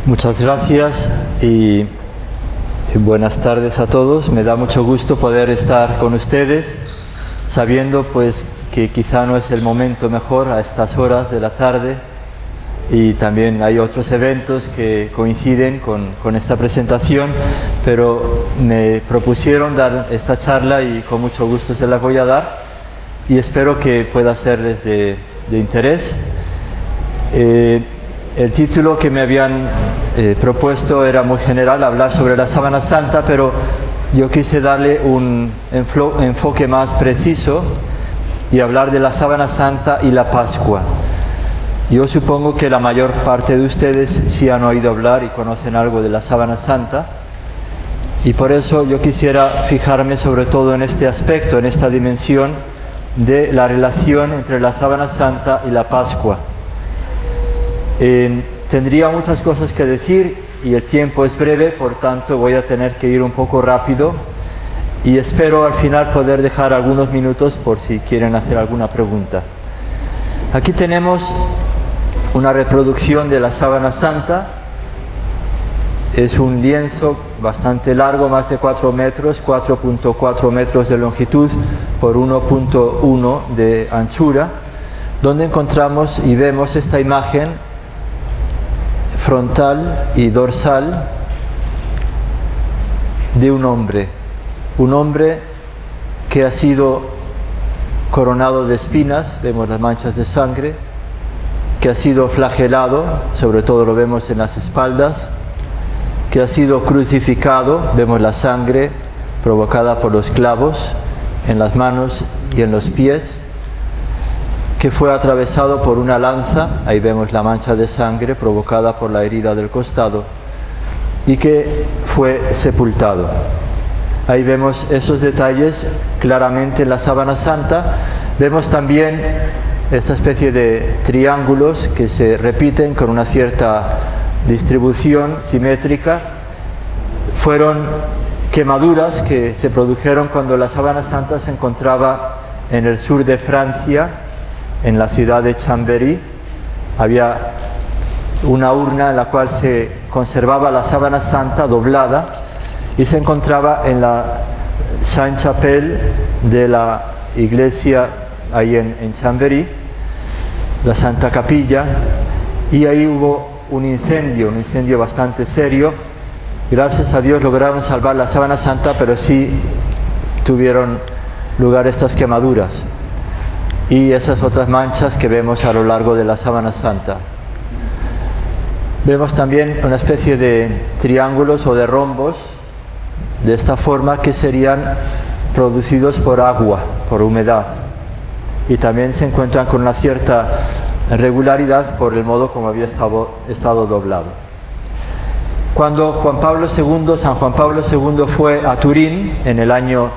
Muchas gracias y buenas tardes a todos. Me da mucho gusto poder estar con ustedes, sabiendo pues que quizá no es el momento mejor a estas horas de la tarde, y también hay otros eventos que coinciden con esta presentación, pero me propusieron dar esta charla y con mucho gusto se la voy a dar y espero que pueda serles de interés. El título que me habían propuesto era muy general, hablar sobre la Sábana Santa, pero yo quise darle un enfoque más preciso y hablar de la Sábana Santa y la Pascua. Yo supongo que la mayor parte de ustedes sí han oído hablar y conocen algo de la Sábana Santa, y por eso yo quisiera fijarme sobre todo en este aspecto, en esta dimensión de la relación entre la Sábana Santa y la Pascua. Tendría muchas cosas que decir y el tiempo es breve, por tanto voy a tener que ir un poco rápido y espero al final poder dejar algunos minutos por si quieren hacer alguna pregunta. Aquí tenemos una reproducción de la Sábana Santa. Es un lienzo bastante largo, más de 4 metros, 4.4 metros de longitud por 1.1 de anchura, donde encontramos y vemos esta imagen frontal y dorsal de un hombre que ha sido coronado de espinas, vemos las manchas de sangre, que ha sido flagelado, sobre todo lo vemos en las espaldas, que ha sido crucificado, vemos la sangre provocada por los clavos en las manos y en los pies, que fue atravesado por una lanza, ahí vemos la mancha de sangre provocada por la herida del costado, y que fue sepultado. Ahí vemos esos detalles claramente en la Sábana Santa. Vemos también esta especie de triángulos que se repiten con una cierta distribución simétrica. Fueron quemaduras que se produjeron cuando la Sábana Santa se encontraba en el sur de Francia, en la ciudad de Chambéry. Había una urna en la cual se conservaba la Sábana Santa doblada y se encontraba en la Sainte-Chapelle de la iglesia ahí en Chambéry, la Santa Capilla, y ahí hubo un incendio bastante serio. Gracias a Dios lograron salvar la Sábana Santa, pero sí tuvieron lugar estas quemaduras y esas otras manchas que vemos a lo largo de la Sábana Santa. Vemos también una especie de triángulos o de rombos de esta forma que serían producidos por agua, por humedad, y también se encuentran con una cierta regularidad por el modo como había estado doblado. Cuando San Juan Pablo II fue a Turín en el año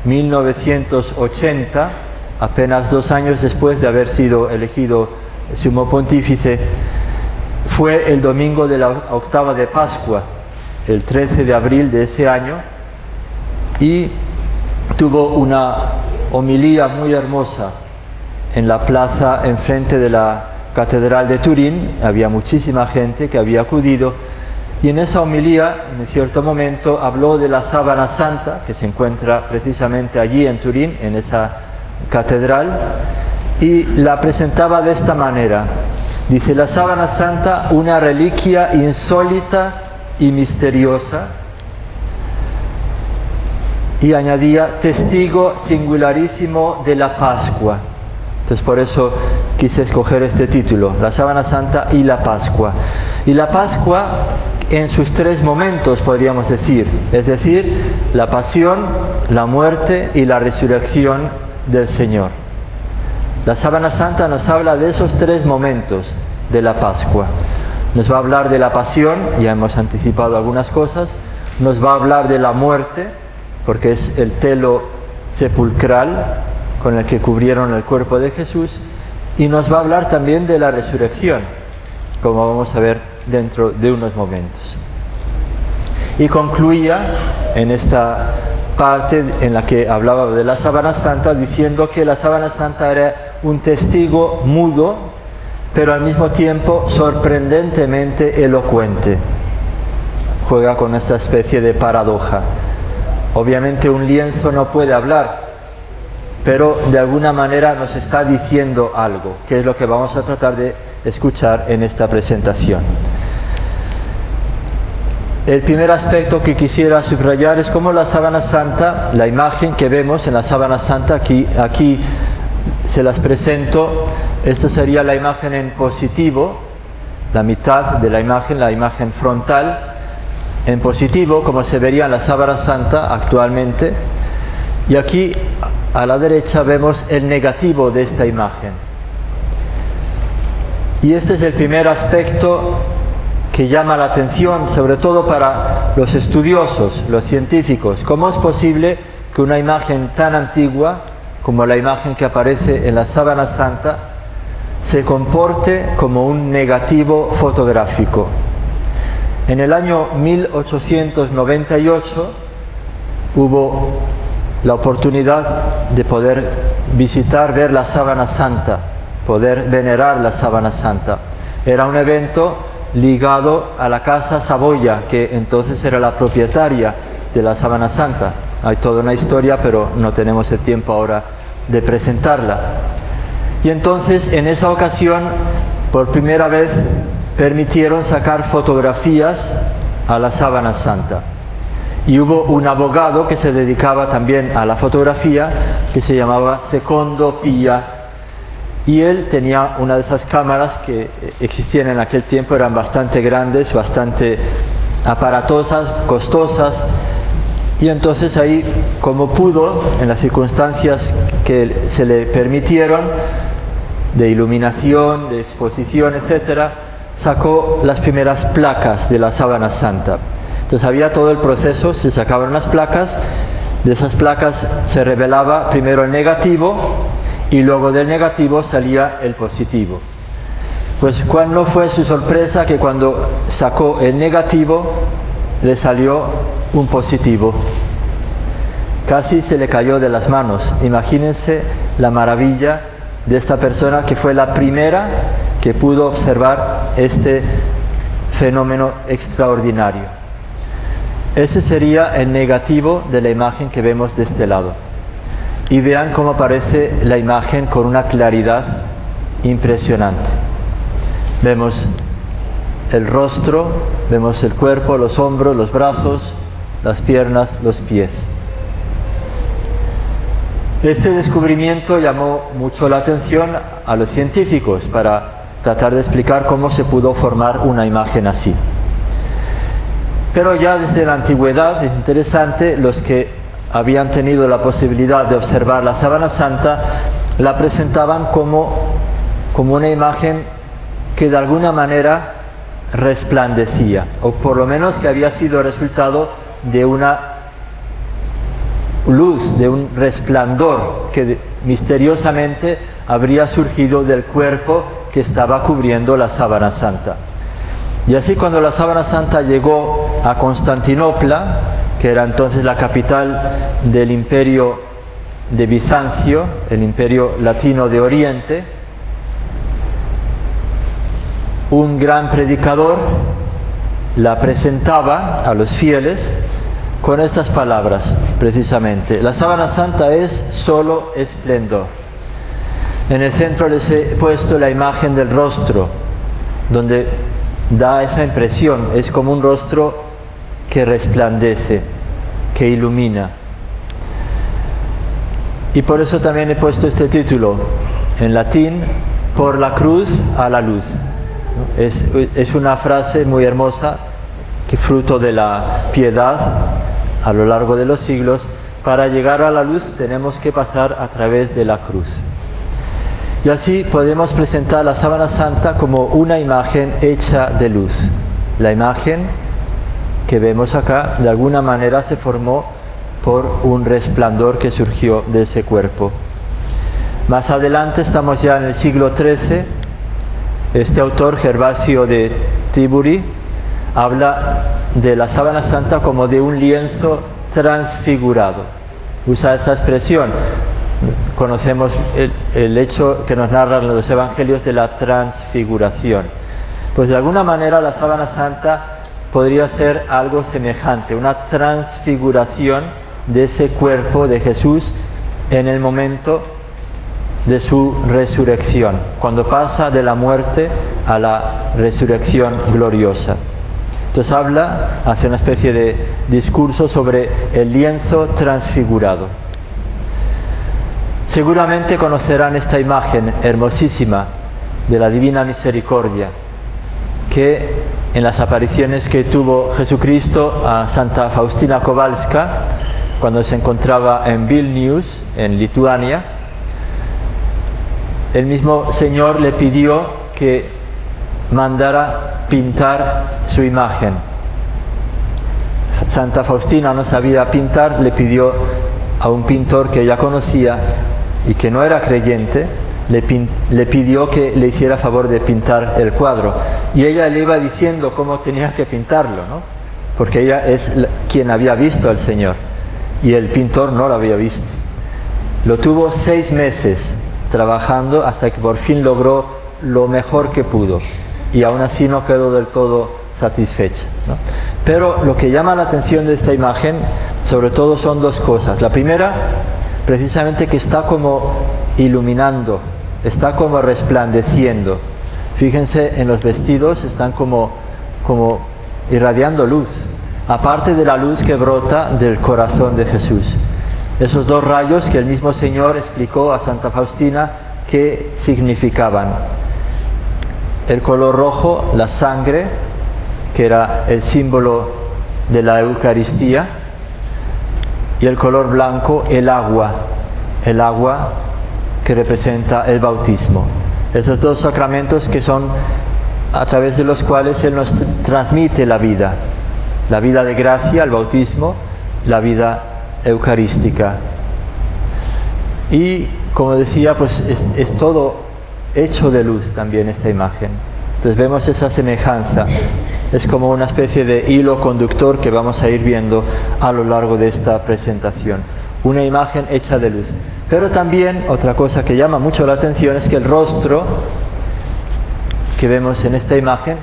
1980, apenas 2 años después de haber sido elegido sumo pontífice, fue el domingo de la octava de Pascua, el 13 de abril de ese año, y tuvo una homilía muy hermosa en la plaza enfrente de la Catedral de Turín. Había muchísima gente que había acudido, y en esa homilía, en cierto momento, habló de la Sábana Santa, que se encuentra precisamente allí en Turín, en esa catedral, y la presentaba de esta manera. Dice: la Sábana Santa, una reliquia insólita y misteriosa, y añadía: testigo singularísimo de la Pascua. Entonces por eso quise escoger este título, la Sábana Santa y la Pascua. Y la Pascua en sus 3 momentos, podríamos decir, es decir, la pasión, la muerte y la resurrección del Señor. La Sábana Santa nos habla de esos 3 momentos de la Pascua. Nos va a hablar de la pasión, ya hemos anticipado algunas cosas. Nos va a hablar de la muerte, porque es el telo sepulcral con el que cubrieron el cuerpo de Jesús, y nos va a hablar también de la resurrección, como vamos a ver dentro de unos momentos. Y concluía en esta parte en la que hablaba de la Sábana Santa diciendo que la Sábana Santa era un testigo mudo, pero al mismo tiempo sorprendentemente elocuente. juega con esta especie de paradoja. Obviamente un lienzo no puede hablar, pero de alguna manera nos está diciendo algo, que es lo que vamos a tratar de escuchar en esta presentación. El primer aspecto que quisiera subrayar es cómo la sábana santa, la imagen que vemos en la sábana santa, aquí se las presento. Esta sería la imagen en positivo, la mitad de la imagen frontal, en positivo, como se vería en la sábana santa actualmente. Y aquí a la derecha vemos el negativo de esta imagen. Y este es el primer aspecto que llama la atención, sobre todo para los estudiosos, los científicos. ¿Cómo es posible que una imagen tan antigua como la imagen que aparece en la sábana santa se comporte como un negativo fotográfico? En el año 1898 hubo la oportunidad de poder ver la sábana santa, poder venerar la sábana santa. Era un evento ligado a la casa Saboya, que entonces era la propietaria de la sábana santa. Hay toda una historia, pero no tenemos el tiempo ahora de presentarla. Y entonces, en esa ocasión, por primera vez, permitieron sacar fotografías a la sábana santa. Y hubo un abogado que se dedicaba también a la fotografía, que se llamaba Secondo Pia. Y él tenía una de esas cámaras que existían en aquel tiempo, eran bastante grandes, bastante aparatosas, costosas. Y entonces ahí, como pudo, en las circunstancias que se le permitieron, de iluminación, de exposición, etc., sacó las primeras placas de la sábana santa. Entonces había todo el proceso, se sacaban las placas, de esas placas se revelaba primero el negativo y luego del negativo salía el positivo. Pues ¿cuál no fue su sorpresa que cuando sacó el negativo le salió un positivo? Casi se le cayó de las manos. Imagínense la maravilla de esta persona que fue la primera que pudo observar este fenómeno extraordinario. Ese sería el negativo de la imagen que vemos de este lado. Y vean cómo aparece la imagen con una claridad impresionante. Vemos el rostro, vemos el cuerpo, los hombros, los brazos, las piernas, los pies. Este descubrimiento llamó mucho la atención a los científicos para tratar de explicar cómo se pudo formar una imagen así. Pero ya desde la antigüedad, es interesante, los que habían tenido la posibilidad de observar la sábana santa la presentaban como una imagen que de alguna manera resplandecía, o por lo menos que había sido resultado de una luz, de un resplandor que misteriosamente habría surgido del cuerpo que estaba cubriendo la sábana santa. Y así, cuando la sábana santa llegó a Constantinopla, que era entonces la capital del imperio de Bizancio, el imperio latino de Oriente, un gran predicador la presentaba a los fieles con estas palabras, precisamente: la sábana santa es solo esplendor. En el centro les he puesto la imagen del rostro, donde da esa impresión, es como un rostro que resplandece, que ilumina. Y por eso también he puesto este título en latín: por la cruz a la luz. Es una frase muy hermosa, que fruto de la piedad a lo largo de los siglos. Para llegar a la luz tenemos que pasar a través de la cruz. Y así podemos presentar la sábana santa como una imagen hecha de luz. La imagen que vemos acá de alguna manera se formó por un resplandor que surgió de ese cuerpo. Más adelante, estamos ya en el siglo XIII, este autor, Gervasio de Tiburi, habla de la sábana santa como de un lienzo transfigurado. Usa esa expresión. Conocemos el hecho que nos narran los evangelios de la transfiguración. Pues de alguna manera la sábana santa podría ser algo semejante, una transfiguración de ese cuerpo de Jesús en el momento de su resurrección, cuando pasa de la muerte a la resurrección gloriosa. Entonces hace una especie de discurso sobre el lienzo transfigurado. Seguramente conocerán esta imagen hermosísima de la Divina Misericordia, que en las apariciones que tuvo Jesucristo a Santa Faustina Kowalska, cuando se encontraba en Vilnius, en Lituania, el mismo Señor le pidió que mandara pintar su imagen. Santa Faustina no sabía pintar, le pidió a un pintor que ella conocía y que no era creyente, le pidió que le hiciera favor de pintar el cuadro. Y ella le iba diciendo cómo tenía que pintarlo, ¿no? Porque ella es quien había visto al Señor y el pintor no lo había visto. Lo tuvo 6 meses trabajando hasta que por fin logró lo mejor que pudo, y aún así no quedó del todo satisfecha, ¿no? Pero lo que llama la atención de esta imagen sobre todo son 2 cosas. La primera, precisamente, que está como iluminando, está como resplandeciendo. Fíjense en los vestidos, están como irradiando luz, aparte de la luz que brota del corazón de Jesús. Esos 2 rayos que el mismo Señor explicó a Santa Faustina qué significaban. El color rojo, la sangre, que era el símbolo de la Eucaristía, y el color blanco, el agua que representa el bautismo. Esos 2 sacramentos que son a través de los cuales Él nos transmite la vida de gracia, el bautismo, la vida eucarística. Y como decía, pues es todo hecho de luz también esta imagen. Entonces vemos esa semejanza. Es como una especie de hilo conductor que vamos a ir viendo a lo largo de esta presentación. Una imagen hecha de luz. Pero también otra cosa que llama mucho la atención es que el rostro que vemos en esta imagen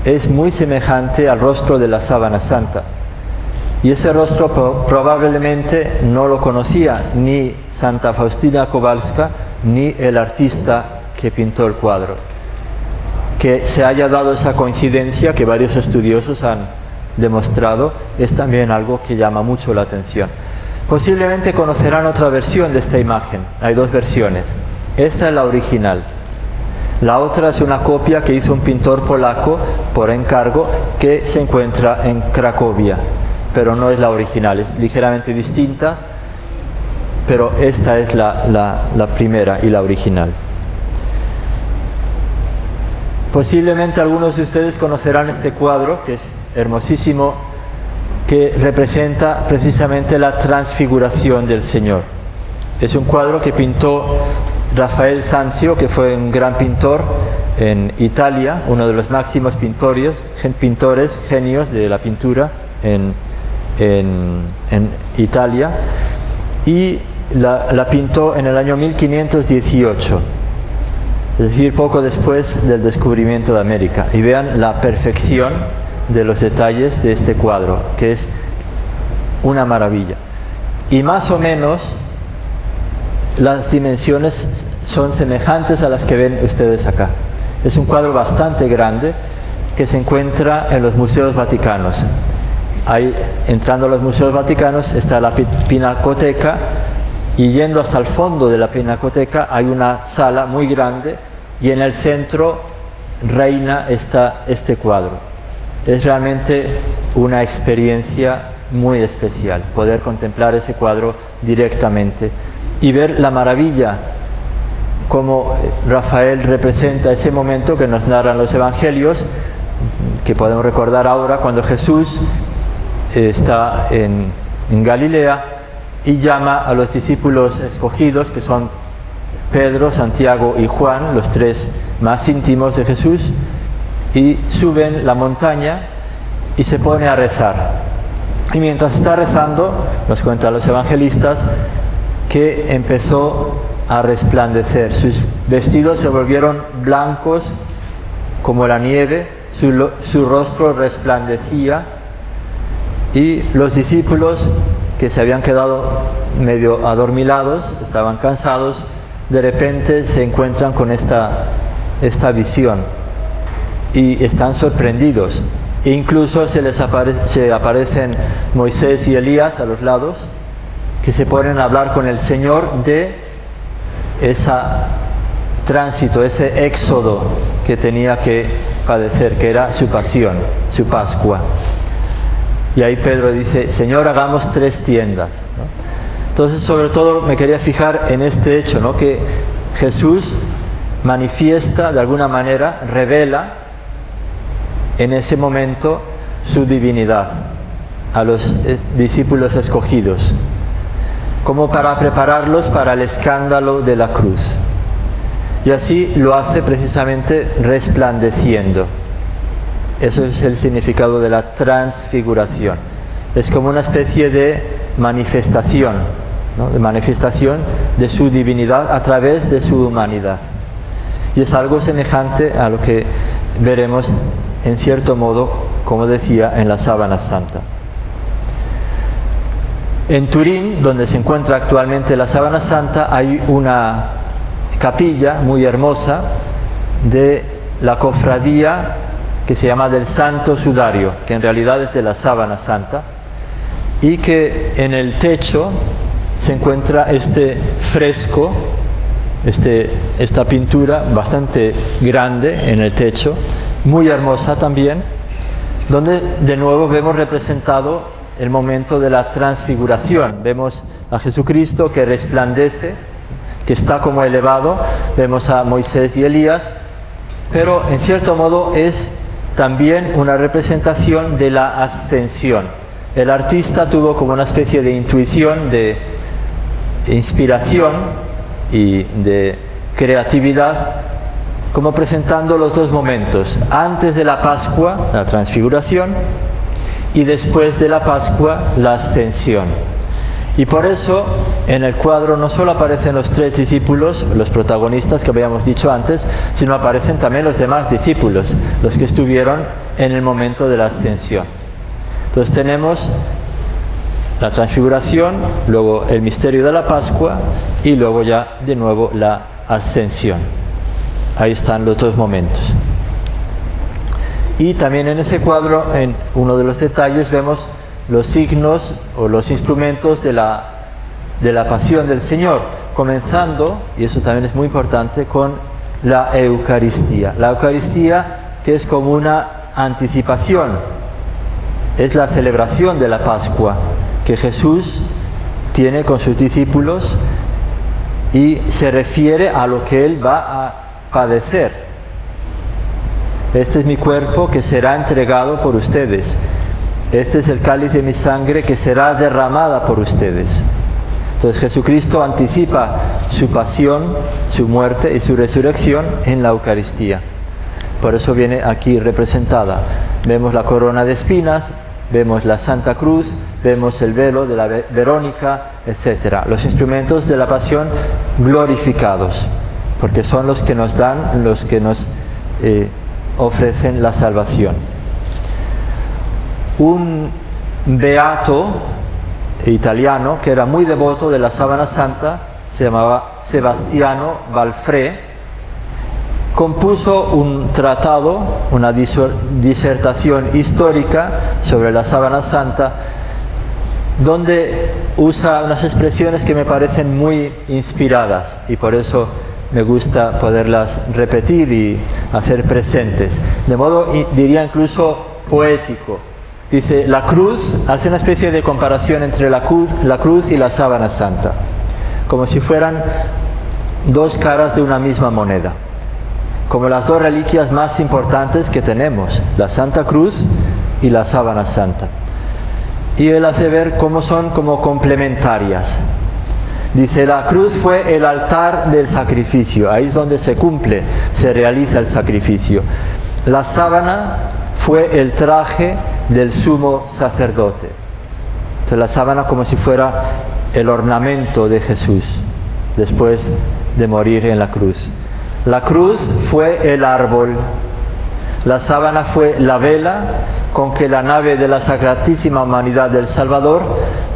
es muy semejante al rostro de la sábana santa. Y ese rostro probablemente no lo conocía ni Santa Faustina Kowalska ni el artista que pintó el cuadro. Que se haya dado esa coincidencia que varios estudiosos han demostrado es también algo que llama mucho la atención. Posiblemente conocerán otra versión de esta imagen. Hay 2 versiones. Esta es la original. La otra es una copia que hizo un pintor polaco por encargo que se encuentra en Cracovia, pero no es la original, es ligeramente distinta, pero esta es la primera y la original. Posiblemente algunos de ustedes conocerán este cuadro, que es hermosísimo, que representa precisamente la transfiguración del Señor. Es un cuadro que pintó Rafael Sanzio, que fue un gran pintor en Italia, uno de los máximos pintores, genios de la pintura en Italia, y la pintó en el año 1518, es decir, poco después del descubrimiento de América. Y vean la perfección de los detalles de este cuadro, que es una maravilla. Y más o menos las dimensiones son semejantes a las que ven ustedes acá. Es un cuadro bastante grande que se encuentra en los museos vaticanos. Ahí, entrando a los museos vaticanos, está la pinacoteca, y yendo hasta el fondo de la pinacoteca hay una sala muy grande, y en el centro reina este cuadro. Es realmente una experiencia muy especial poder contemplar ese cuadro directamente y ver la maravilla como Rafael representa ese momento que nos narran los evangelios, que podemos recordar ahora cuando Jesús está en Galilea y llama a los discípulos escogidos, que son Pedro, Santiago y Juan, los 3 más íntimos de Jesús, y suben la montaña y se pone a rezar. Y mientras está rezando, nos cuentan los evangelistas, que empezó a resplandecer. Sus vestidos se volvieron blancos como la nieve, su rostro resplandecía, y los discípulos, que se habían quedado medio adormilados, estaban cansados, de repente se encuentran con esta visión y están sorprendidos. E incluso se aparecen Moisés y Elías a los lados, que se ponen a hablar con el Señor de ese tránsito, ese éxodo que tenía que padecer, que era su pasión, su Pascua. Y ahí Pedro dice: Señor, hagamos 3 tiendas, ¿no? Entonces, sobre todo me quería fijar en este hecho, ¿no? Que Jesús manifiesta, de alguna manera, revela en ese momento su divinidad a los discípulos escogidos, como para prepararlos para el escándalo de la cruz. Y así lo hace precisamente resplandeciendo. Eso es el significado de la transfiguración. Es como una especie de manifestación, ¿no? De manifestación de su divinidad a través de su humanidad. Y es algo semejante a lo que veremos, en cierto modo, como decía, en la Sábana Santa. En Turín, donde se encuentra actualmente la Sábana Santa, hay una capilla muy hermosa de la cofradía que se llama del Santo Sudario, que en realidad es de la Sábana Santa, y que en el techo se encuentra este fresco, esta pintura bastante grande en el techo, muy hermosa también, donde de nuevo vemos representado el momento de la transfiguración. Vemos a Jesucristo que resplandece, que está como elevado, vemos a Moisés y Elías, pero en cierto modo es también una representación de la ascensión. El artista tuvo como una especie de intuición, de inspiración y de creatividad, como presentando los 2 momentos: antes de la Pascua, la transfiguración, y después de la Pascua, la ascensión. Y por eso en el cuadro no solo aparecen los 3 discípulos, los protagonistas que habíamos dicho antes, sino aparecen también los demás discípulos, los que estuvieron en el momento de la ascensión. Entonces tenemos la transfiguración, luego el misterio de la Pascua y luego ya de nuevo la ascensión. Ahí están los 2 momentos. Y también en ese cuadro, en uno de los detalles, vemos los signos o los instrumentos de la pasión del Señor, comenzando, y eso también es muy importante, con la Eucaristía. La Eucaristía, que es como una anticipación, es la celebración de la Pascua que Jesús tiene con sus discípulos y se refiere a lo que Él va a padecer. Este es mi cuerpo que será entregado por ustedes. Este es el cáliz de mi sangre que será derramada por ustedes. Entonces Jesucristo anticipa su pasión, su muerte y su resurrección en la Eucaristía. Por eso viene aquí representada. Vemos la corona de espinas, vemos la Santa Cruz, vemos el velo de la Verónica, etc. Los instrumentos de la pasión glorificados, porque son los que nos dan, los que nos ofrecen la salvación. Un beato italiano que era muy devoto de la Sábana Santa, se llamaba Sebastiano Valfré, compuso un tratado, una disertación histórica sobre la Sábana Santa, donde usa unas expresiones que me parecen muy inspiradas y por eso me gusta poderlas repetir y hacer presentes, de modo, diría, incluso poético. Dice: la cruz, hace una especie de comparación entre la cruz y la Sábana Santa, como si fueran 2 caras de una misma moneda, como las 2 reliquias más importantes que tenemos, la Santa Cruz y la Sábana Santa. Y él hace ver cómo son como complementarias. Dice: la cruz fue el altar del sacrificio, ahí es donde se cumple, se realiza el sacrificio. La sábana fue el traje del sumo sacerdote. Entonces la sábana como si fuera el ornamento de Jesús después de morir en la cruz. La cruz fue el árbol. La sábana fue la vela con que la nave de la Sacratísima Humanidad del Salvador,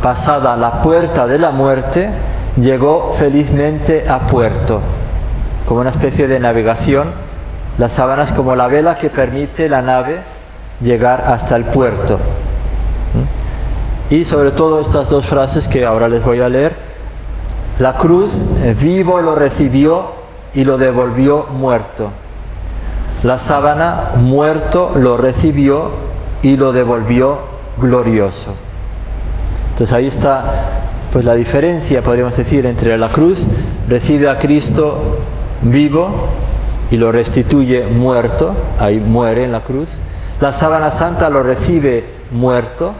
pasada la puerta de la muerte, llegó felizmente a puerto. Como una especie de navegación, la sábana es como la vela que permite a la nave llegar hasta el puerto. Y sobre todo estas dos frases que ahora les voy a leer. La cruz vivo lo recibió y lo devolvió muerto. La sábana muerto lo recibió y lo devolvió glorioso. Entonces ahí está pues la diferencia, podríamos decir, entre la cruz recibe a Cristo vivo y lo restituye muerto, ahí muere en la cruz. La sábana santa lo recibe muerto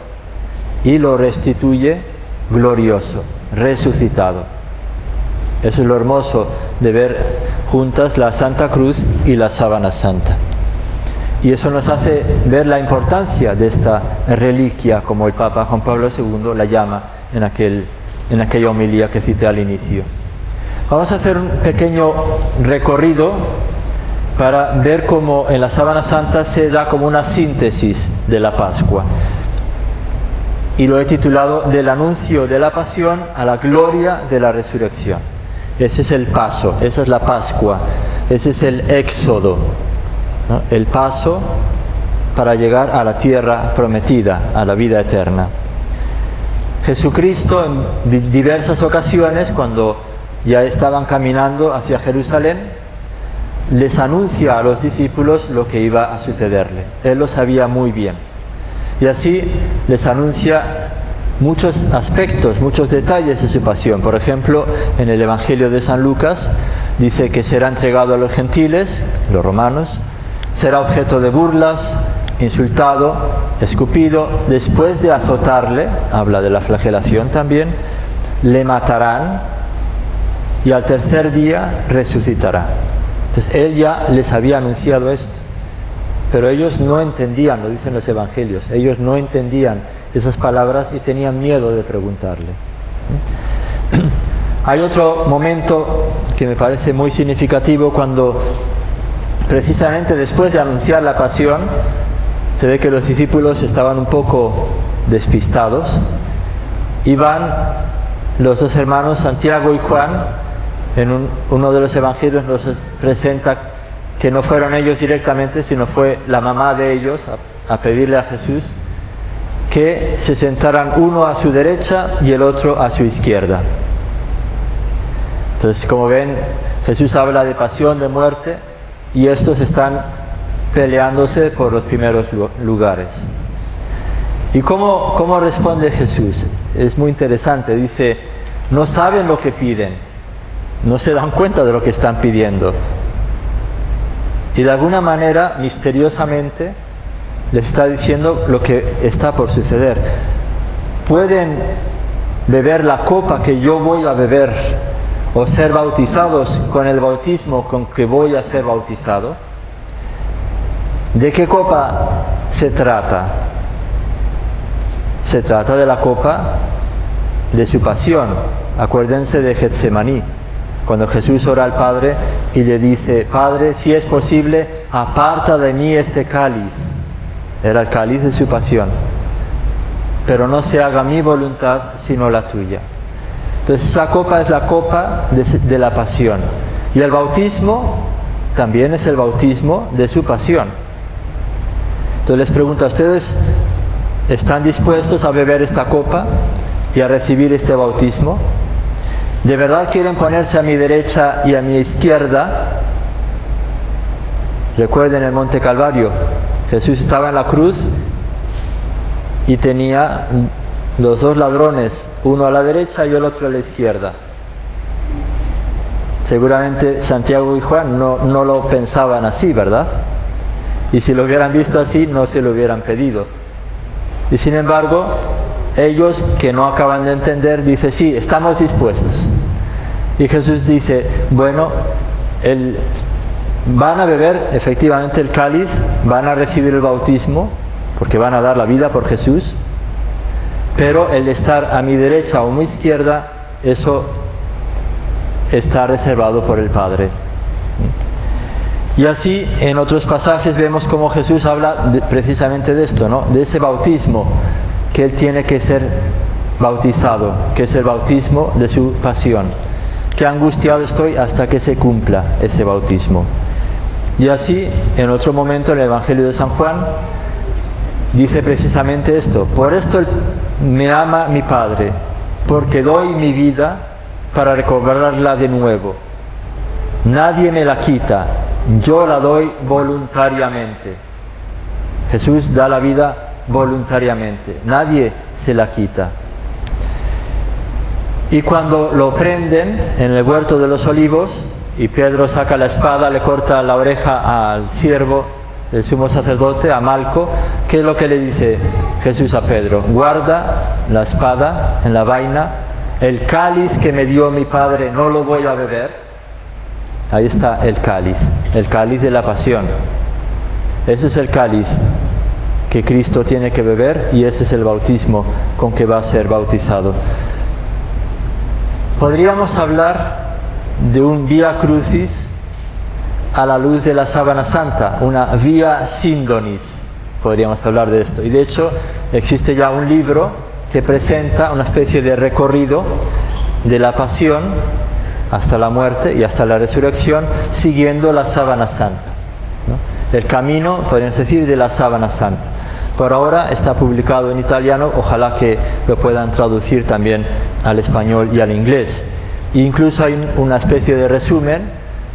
y lo restituye glorioso, resucitado. Eso es lo hermoso de ver juntas la Santa Cruz y la sábana santa. Y eso nos hace ver la importancia de esta reliquia, como el Papa Juan Pablo II la llama en aquella homilía que cité al inicio. Vamos a hacer un pequeño recorrido para ver cómo en la sábana santa se da como una síntesis de la Pascua. Y lo he titulado Del anuncio de la pasión a la gloria de la resurrección. Ese es el paso, esa es la Pascua, ese es el éxodo, ¿no? El paso para llegar a la tierra prometida, a la vida eterna. Jesucristo en diversas ocasiones, cuando ya estaban caminando hacia Jerusalén, les anuncia a los discípulos lo que iba a sucederle. Él lo sabía muy bien. Y así les anuncia muchos aspectos, muchos detalles de su pasión. Por ejemplo, en el Evangelio de San Lucas dice que será entregado a los gentiles, los romanos, será objeto de burlas, insultado, escupido, después de azotarle, habla de la flagelación también, le matarán y al tercer día resucitará. Entonces él ya les había anunciado esto, pero ellos no entendían, lo dicen los evangelios, ellos no entendían esas palabras y tenían miedo de preguntarle. Hay otro momento que me parece muy significativo cuando precisamente después de anunciar la pasión se ve que los discípulos estaban un poco despistados y van los dos hermanos Santiago y Juan. En uno de los evangelios nos presenta que no fueron ellos directamente, sino fue la mamá de ellos a pedirle a Jesús que se sentaran uno a su derecha y el otro a su izquierda. Entonces, como ven, Jesús habla de pasión, de muerte, y estos están peleándose por los primeros lugares. ¿Y cómo responde Jesús? Es muy interesante. Dice, no saben lo que piden, no se dan cuenta de lo que están pidiendo. Y de alguna manera, misteriosamente, les está diciendo lo que está por suceder. Pueden beber la copa que yo voy a beber o ser bautizados con el bautismo con que voy a ser bautizado. ¿De qué copa se trata? Se trata de la copa de su pasión. Acuérdense de Getsemaní, cuando Jesús ora al Padre y le dice, Padre, si es posible, aparta de mí este cáliz. Era el cáliz de su pasión. Pero no se haga mi voluntad, sino la tuya. Entonces esa copa es la copa de la pasión. Y el bautismo también es el bautismo de su pasión. Entonces les pregunto, ¿a ustedes están dispuestos a beber esta copa y a recibir este bautismo? ¿De verdad quieren ponerse a mi derecha y a mi izquierda? Recuerden el Monte Calvario. Jesús estaba en la cruz y tenía los dos ladrones, uno a la derecha y el otro a la izquierda. Seguramente Santiago y Juan no lo pensaban así, ¿verdad? Y si lo hubieran visto así, no se lo hubieran pedido. Y sin embargo, ellos que no acaban de entender, dicen, sí, estamos dispuestos. Y Jesús dice, bueno, van a beber efectivamente el cáliz, van a recibir el bautismo, porque van a dar la vida por Jesús, pero el estar a mi derecha o mi izquierda, eso está reservado por el Padre. Y así en otros pasajes vemos cómo Jesús habla precisamente de esto, ¿no? De ese bautismo que Él tiene que ser bautizado, que es el bautismo de su pasión. Qué angustiado estoy hasta que se cumpla ese bautismo. Y así, en otro momento, en el Evangelio de San Juan, dice precisamente esto: por esto me ama mi Padre, porque doy mi vida para recobrarla de nuevo. Nadie me la quita, yo la doy voluntariamente. Jesús da la vida voluntariamente, nadie se la quita. Y cuando lo prenden en el huerto de los olivos y Pedro saca la espada, le corta la oreja al siervo del sumo sacerdote, a Malco, ¿qué es lo que le dice Jesús a Pedro? Guarda la espada en la vaina, el cáliz que me dio mi Padre no lo voy a beber. Ahí está el cáliz de la pasión. Ese es el cáliz que Cristo tiene que beber y ese es el bautismo con que va a ser bautizado. Podríamos hablar de un vía crucis a la luz de la sábana santa, una vía síndonis, podríamos hablar de esto. Y de hecho existe ya un libro que presenta una especie de recorrido de la pasión hasta la muerte y hasta la resurrección, siguiendo la sábana santa, ¿no? El camino, podríamos decir, de la sábana santa. Por ahora está publicado en italiano, ojalá que lo puedan traducir también al español y al inglés. E incluso hay una especie de resumen,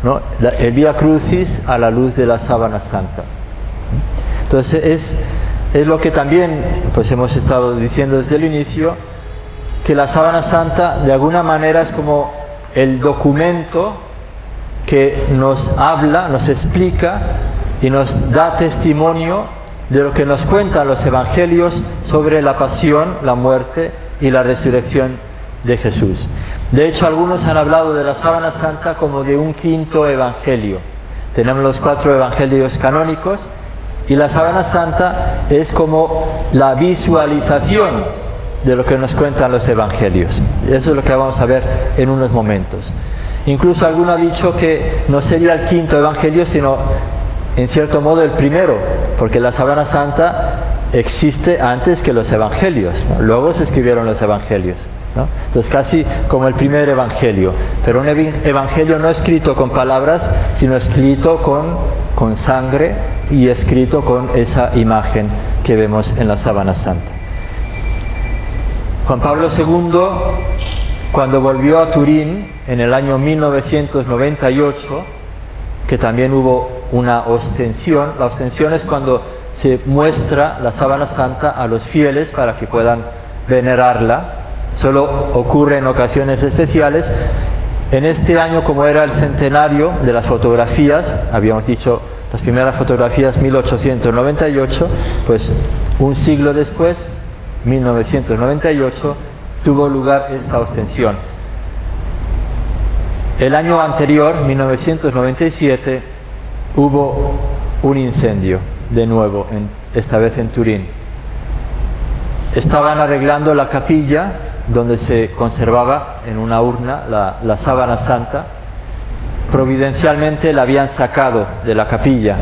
¿no? El Vía Crucis a la luz de la sábana santa. Entonces es lo que también pues hemos estado diciendo desde el inicio, que la sábana santa de alguna manera es como el documento que nos habla, nos explica y nos da testimonio de lo que nos cuentan los evangelios sobre la pasión, la muerte y la resurrección de Jesús. De hecho, algunos han hablado de la sábana santa como de un quinto evangelio. Tenemos los 4 evangelios canónicos y la sábana santa es como la visualización de lo que nos cuentan los evangelios. Eso es lo que vamos a ver en unos momentos. Incluso alguno ha dicho que no sería el quinto evangelio, sino en cierto modo el primero, porque la sábana santa existe antes que los evangelios, ¿no? Luego se escribieron los evangelios, ¿no? Entonces casi como el primer evangelio, pero un evangelio no escrito con palabras, sino escrito con sangre y escrito con esa imagen que vemos en la sábana santa. Juan Pablo II, cuando volvió a Turín en el año 1998, que también hubo una ostensión. La ostensión es cuando se muestra la sábana santa a los fieles para que puedan venerarla. Solo ocurre en ocasiones especiales. En este año, como era el centenario de las fotografías, habíamos dicho las primeras fotografías 1898, pues un siglo después, 1998, tuvo lugar esta ostensión. El año anterior, 1997, hubo un incendio de nuevo, esta vez en Turín. Estaban arreglando la capilla donde se conservaba en una urna la sábana santa. Providencialmente la habían sacado de la capilla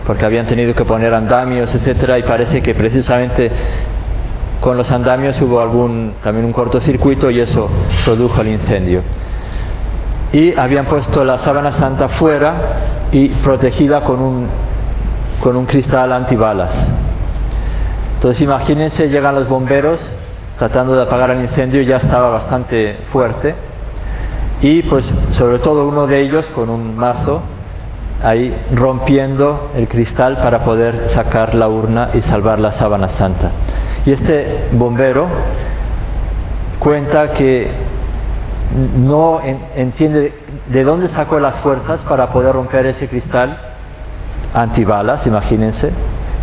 porque habían tenido que poner andamios, etcétera, y parece que precisamente con los andamios hubo también un cortocircuito y eso produjo el incendio. Y habían puesto la sábana santa fuera y protegida con un cristal antibalas. Entonces imagínense, llegan los bomberos tratando de apagar el incendio, ya estaba bastante fuerte, y pues sobre todo uno de ellos con un mazo ahí rompiendo el cristal para poder sacar la urna y salvar la sábana santa. Y este bombero cuenta que no entiende de dónde sacó las fuerzas para poder romper ese cristal antibalas, imagínense,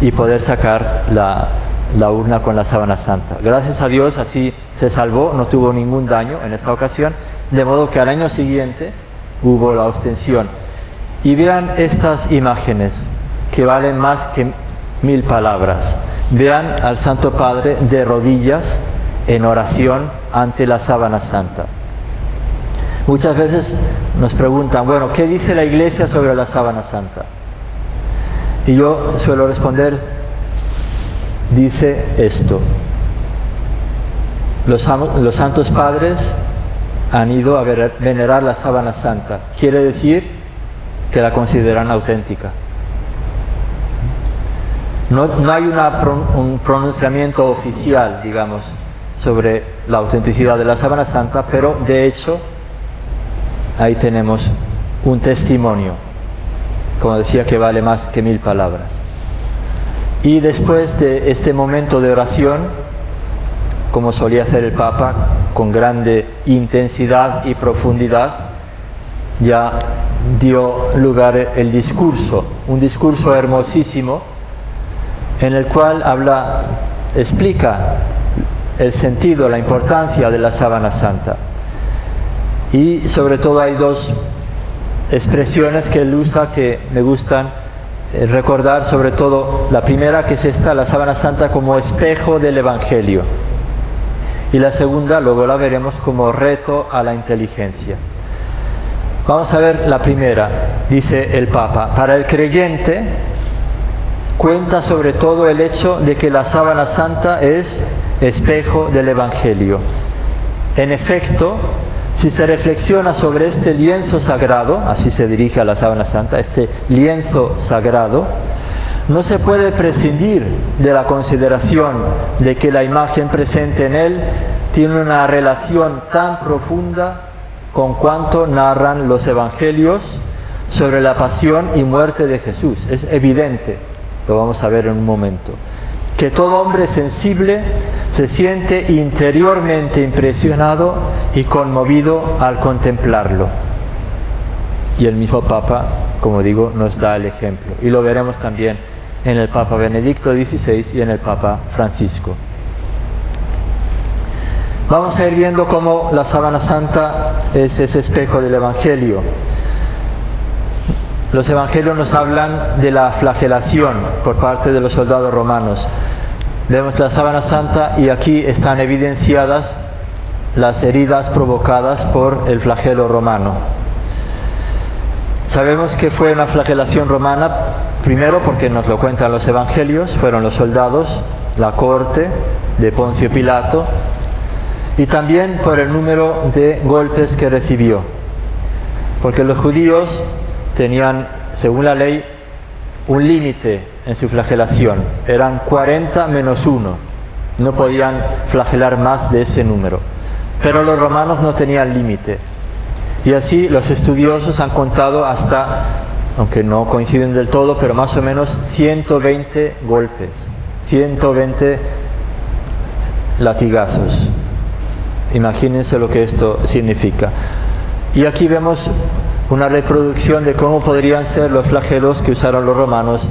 y poder sacar la urna con la sábana santa. Gracias a Dios así se salvó, no tuvo ningún daño en esta ocasión, de modo que al año siguiente hubo la ostensión. Y vean estas imágenes que valen más que 1000 palabras. Vean al Santo Padre de rodillas en oración ante la sábana santa. Muchas veces nos preguntan, bueno, ¿qué dice la Iglesia sobre la sábana santa? Y yo suelo responder, dice esto: los santos padres han ido a venerar la sábana santa. Quiere decir que la consideran auténtica. No hay un pronunciamiento oficial, digamos, sobre la autenticidad de la sábana santa, pero de hecho ahí tenemos un testimonio, como decía, que vale más que 1000 palabras. Y después de este momento de oración, como solía hacer el Papa, con grande intensidad y profundidad, ya dio lugar el discurso, un discurso hermosísimo, en el cual explica el sentido, la importancia de la sábana santa. Y sobre todo hay dos expresiones que él usa que me gustan recordar, sobre todo la primera, que es esta: la sábana santa como espejo del Evangelio, y la segunda, luego la veremos, como reto a la inteligencia. Vamos a ver la primera. Dice el Papa: para el creyente cuenta sobre todo el hecho de que la sábana santa es espejo del Evangelio. En efecto, si se reflexiona sobre este lienzo sagrado, así se dirige a la sábana santa, este lienzo sagrado, no se puede prescindir de la consideración de que la imagen presente en él tiene una relación tan profunda con cuanto narran los evangelios sobre la pasión y muerte de Jesús. Es evidente, lo vamos a ver en un momento, que todo hombre sensible se siente interiormente impresionado y conmovido al contemplarlo. Y el mismo Papa, como digo, nos da el ejemplo. Y lo veremos también en el Papa Benedicto XVI y en el Papa Francisco. Vamos a ir viendo cómo la sábana santa es ese espejo del Evangelio. Los evangelios nos hablan de la flagelación por parte de los soldados romanos. Vemos la sábana santa y aquí están evidenciadas las heridas provocadas por el flagelo romano. Sabemos que fue una flagelación romana, primero porque nos lo cuentan los evangelios, fueron los soldados, la corte de Poncio Pilato, y también por el número de golpes que recibió. Porque los judíos tenían, según la ley, un límite en su flagelación. Eran 40 menos 1. No podían flagelar más de ese número. Pero los romanos no tenían límite. Y así los estudiosos han contado hasta, aunque no coinciden del todo, pero más o menos 120 golpes, 120 latigazos. Imagínense lo que esto significa. Y aquí vemos una reproducción de cómo podrían ser los flagelos que usaron los romanos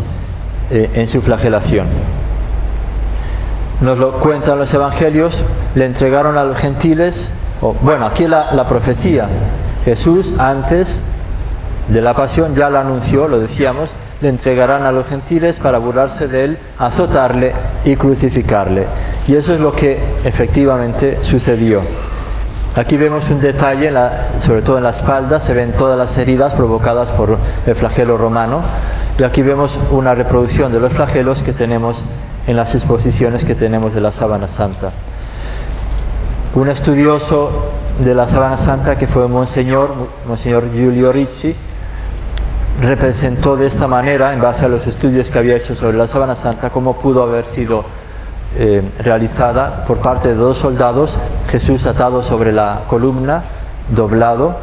en su flagelación. Nos lo cuentan los evangelios, le entregaron a los gentiles, bueno, aquí la profecía. Jesús, antes de la pasión, ya lo anunció, lo decíamos: le entregarán a los gentiles para burlarse de él, azotarle y crucificarle. Y eso es lo que efectivamente sucedió. Aquí vemos un detalle, sobre todo en la espalda, se ven todas las heridas provocadas por el flagelo romano. Y aquí vemos una reproducción de los flagelos que tenemos en las exposiciones que tenemos de la sábana santa. Un estudioso de la sábana santa, que fue Monseñor Giulio Ricci, representó de esta manera, en base a los estudios que había hecho sobre la sábana santa, cómo pudo haber sido realizada por parte de 2 soldados, Jesús atado sobre la columna, doblado,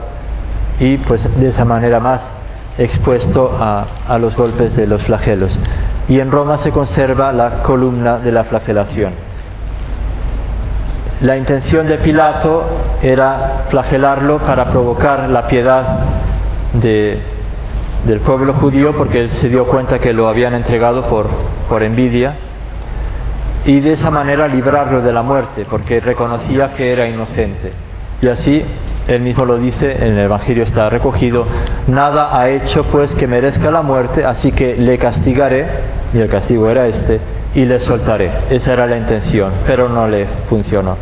y pues de esa manera más expuesto a los golpes de los flagelos. Y en Roma se conserva la columna de la flagelación. La intención de Pilato era flagelarlo para provocar la piedad del pueblo judío, porque él se dio cuenta que lo habían entregado por envidia, y de esa manera librarlo de la muerte, porque reconocía que era inocente. Y así, él mismo lo dice, en el Evangelio está recogido: nada ha hecho pues que merezca la muerte, así que le castigaré, y el castigo era este, y le soltaré. Esa era la intención, pero no le funcionó.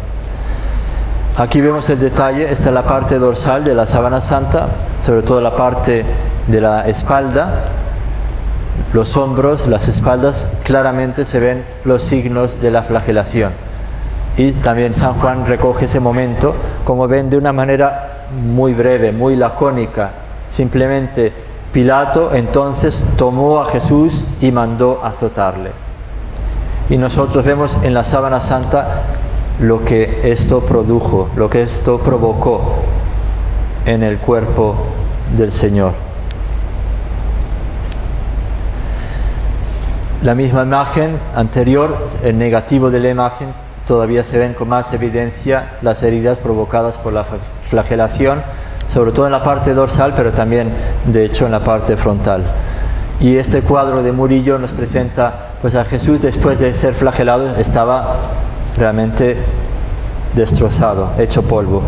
Aquí vemos el detalle. Esta es la parte dorsal de la sábana santa, sobre todo la parte de la espalda. los hombros, las espaldas, claramente se ven los signos de la flagelación. Y también San Juan recoge ese momento, como ven, de una manera muy breve, muy lacónica. Simplemente Pilato entonces tomó a Jesús y mandó azotarle. Y nosotros vemos en la sábana santa lo que esto produjo, lo que esto provocó en el cuerpo del Señor. La misma imagen anterior, el negativo de la imagen, todavía se ven con más evidencia las heridas provocadas por la flagelación, sobre todo en la parte dorsal, pero también de hecho en la parte frontal. Y este cuadro de Murillo nos presenta pues a Jesús después de ser flagelado, estaba realmente destrozado, hecho polvo.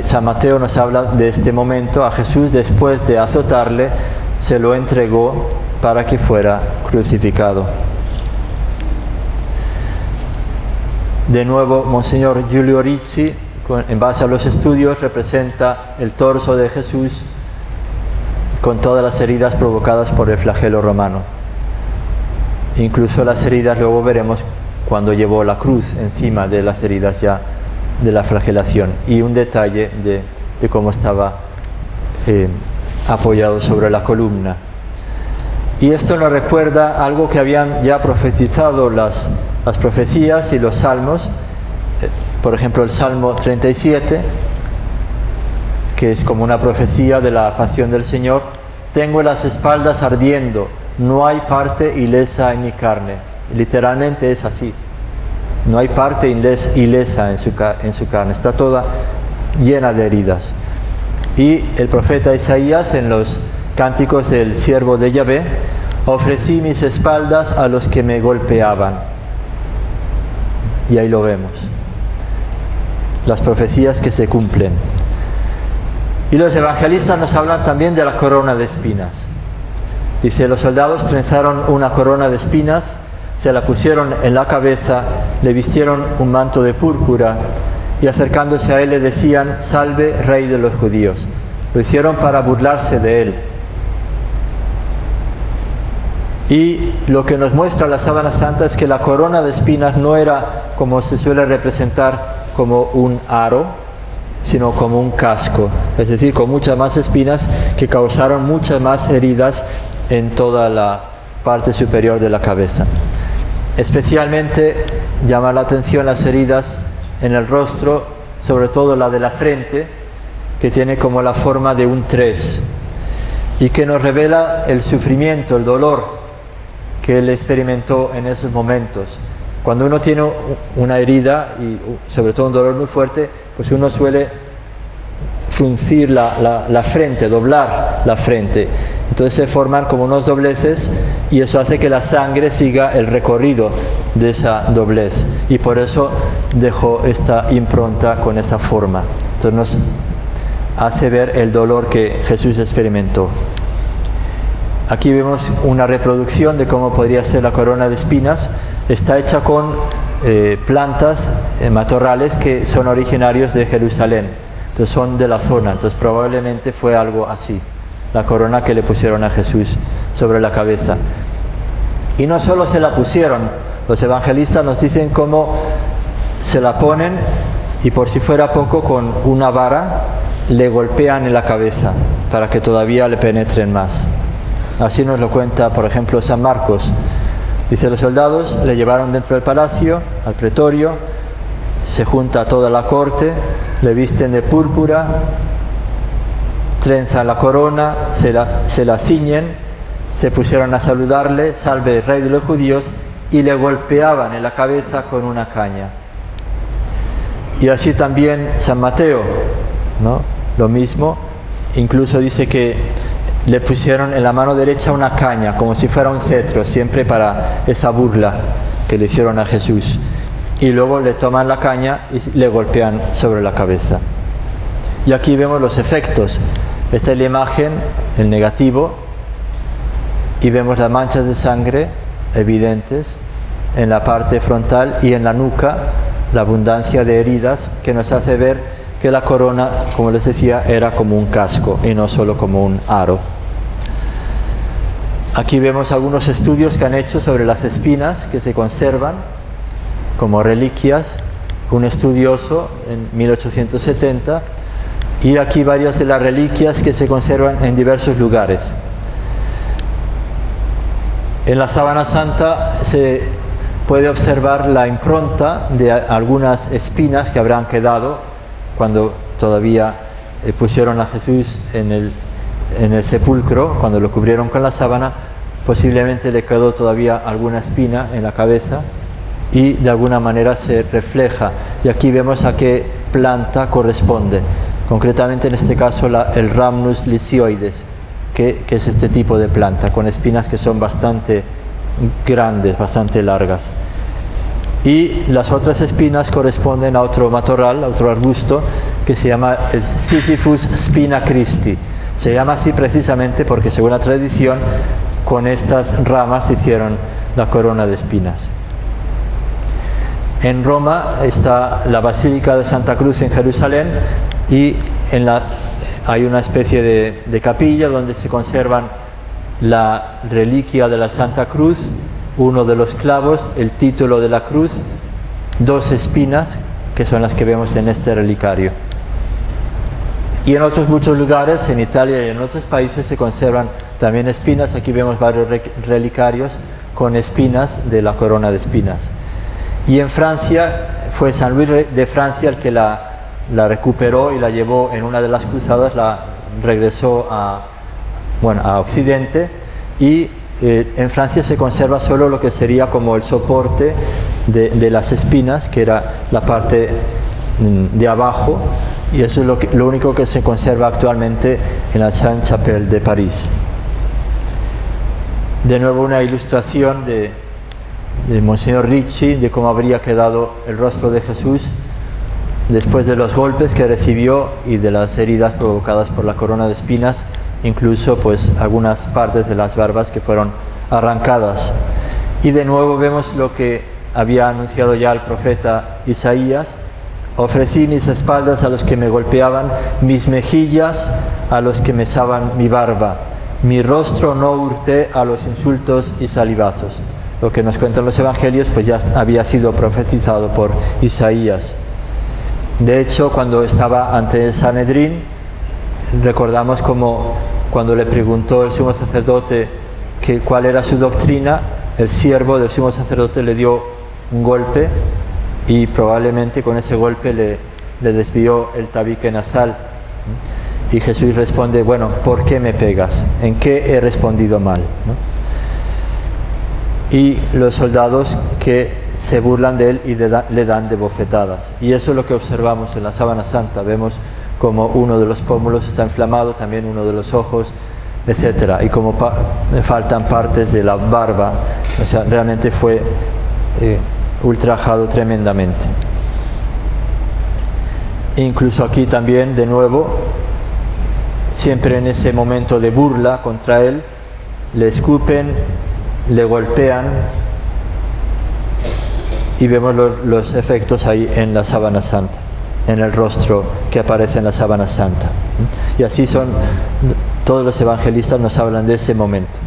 San Mateo nos habla de este momento. A Jesús, después de azotarle, se lo entregó para que fuera crucificado. De nuevo, Monseñor Giulio Ricci, en base a los estudios, representa el torso de Jesús con todas las heridas provocadas por el flagelo romano. Incluso las heridas, luego veremos cuando llevó la cruz encima de las heridas ya de la flagelación, y un detalle de cómo estaba apoyado sobre la columna. Y esto nos recuerda algo que habían ya profetizado las profecías y los salmos. Por ejemplo, el Salmo 37, que es como una profecía de la pasión del Señor: tengo las espaldas ardiendo, no hay parte ilesa en mi carne. Literalmente es así. No hay parte ilesa en su carne, está toda llena de heridas. Y el profeta Isaías, en los cánticos del siervo de Yahvé: ofrecí mis espaldas a los que me golpeaban. Y ahí lo vemos. Las profecías que se cumplen. Y los evangelistas nos hablan también de la corona de espinas. Dice: los soldados trenzaron una corona de espinas, se la pusieron en la cabeza, le vistieron un manto de púrpura y acercándose a él le decían: salve, rey de los judíos. Lo hicieron para burlarse de él. Y lo que nos muestra la sábana santa es que la corona de espinas no era, como se suele representar, como un aro, sino como un casco, es decir, con muchas más espinas que causaron muchas más heridas en toda la parte superior de la cabeza. Especialmente llama la atención las heridas en el rostro, sobre todo la de la frente, que tiene como la forma de un 3 y que nos revela el sufrimiento, el dolor que él experimentó en esos momentos. Cuando uno tiene una herida y sobre todo un dolor muy fuerte, pues uno suele fruncir la frente, doblar la frente. Entonces se forman como unos dobleces y eso hace que la sangre siga el recorrido de esa doblez. Y por eso dejó esta impronta con esa forma. Entonces nos hace ver el dolor que Jesús experimentó. Aquí vemos una reproducción de cómo podría ser la corona de espinas. Está hecha con plantas, matorrales que son originarios de Jerusalén. Entonces son de la zona. Entonces probablemente fue algo así, la corona que le pusieron a Jesús sobre la cabeza. Y no solo se la pusieron, los evangelistas nos dicen cómo se la ponen y por si fuera poco, con una vara le golpean en la cabeza para que todavía le penetren más. Así nos lo cuenta, por ejemplo, San Marcos. Dice: los soldados le llevaron dentro del palacio, al pretorio, se junta toda la corte, le visten de púrpura, trenzan la corona, se la ciñen, se pusieron a saludarle: salve, rey de los judíos, y le golpeaban en la cabeza con una caña. Y así también San Mateo, ¿no? Lo mismo, incluso dice que le pusieron en la mano derecha una caña, como si fuera un cetro, siempre para esa burla que le hicieron a Jesús. Y luego le toman la caña y le golpean sobre la cabeza. Y aquí vemos los efectos. Esta es la imagen, el negativo, y vemos las manchas de sangre evidentes en la parte frontal y en la nuca, la abundancia de heridas que nos hace ver que la corona, como les decía, era como un casco y no solo como un aro. Aquí vemos algunos estudios que han hecho sobre las espinas que se conservan como reliquias, un estudioso en 1870, y aquí varias de las reliquias que se conservan en diversos lugares. En la Sábana Santa se puede observar la impronta de algunas espinas que habrán quedado cuando todavía pusieron a Jesús en el sepulcro, cuando lo cubrieron con la sábana. Posiblemente le quedó todavía alguna espina en la cabeza y de alguna manera se refleja. Y aquí vemos a qué planta corresponde. Concretamente en este caso el Rhamnus lysioides, que es este tipo de planta, con espinas que son bastante grandes, bastante largas. Y las otras espinas corresponden a otro matorral, a otro arbusto, que se llama el Sisyphus spina Christi. Se llama así precisamente porque, según la tradición, con estas ramas hicieron la corona de espinas. En Roma está la Basílica de Santa Cruz en Jerusalén, y hay una especie de capilla donde se conservan la reliquia de la Santa Cruz, uno de los clavos, el título de la cruz, 2 espinas, que son las que vemos en este relicario. Y en otros muchos lugares, en Italia y en otros países, se conservan también espinas. Aquí vemos varios relicarios con espinas de la corona de espinas. Y en Francia, fue San Luis de Francia el que la recuperó y la llevó en una de las cruzadas, la regresó a Occidente, y en Francia se conserva solo lo que sería como el soporte de las espinas, que era la parte de abajo, y eso es lo único que se conserva actualmente en la Sainte-Chapelle de París. De nuevo una ilustración de Monseñor Ricci de cómo habría quedado el rostro de Jesús después de los golpes que recibió y de las heridas provocadas por la corona de espinas, incluso pues algunas partes de las barbas que fueron arrancadas. Y de nuevo vemos lo que había anunciado ya el profeta Isaías: ofrecí mis espaldas a los que me golpeaban, mis mejillas a los que mesaban mi barba, mi rostro no hurté a los insultos y salivazos. Lo que nos cuentan los evangelios pues ya había sido profetizado por Isaías. De hecho, cuando estaba ante el Sanedrín, recordamos como cuando le preguntó el sumo sacerdote cuál era su doctrina, el siervo del sumo sacerdote le dio un golpe y probablemente con ese golpe le desvió el tabique nasal. Y Jesús responde: bueno, ¿por qué me pegas? ¿En qué he respondido mal? ¿No? Y los soldados que se burlan de él y le dan de bofetadas. Y eso es lo que observamos en la Sábana Santa. Vemos como uno de los pómulos está inflamado, también uno de los ojos, etc. Y como faltan partes de la barba. O sea, realmente fue ultrajado tremendamente. Incluso aquí también, de nuevo, siempre en ese momento de burla contra él, le escupen, le golpean, y vemos los efectos ahí en la Sábana Santa, en el rostro que aparece en la Sábana Santa. Y así todos los evangelistas nos hablan de ese momento.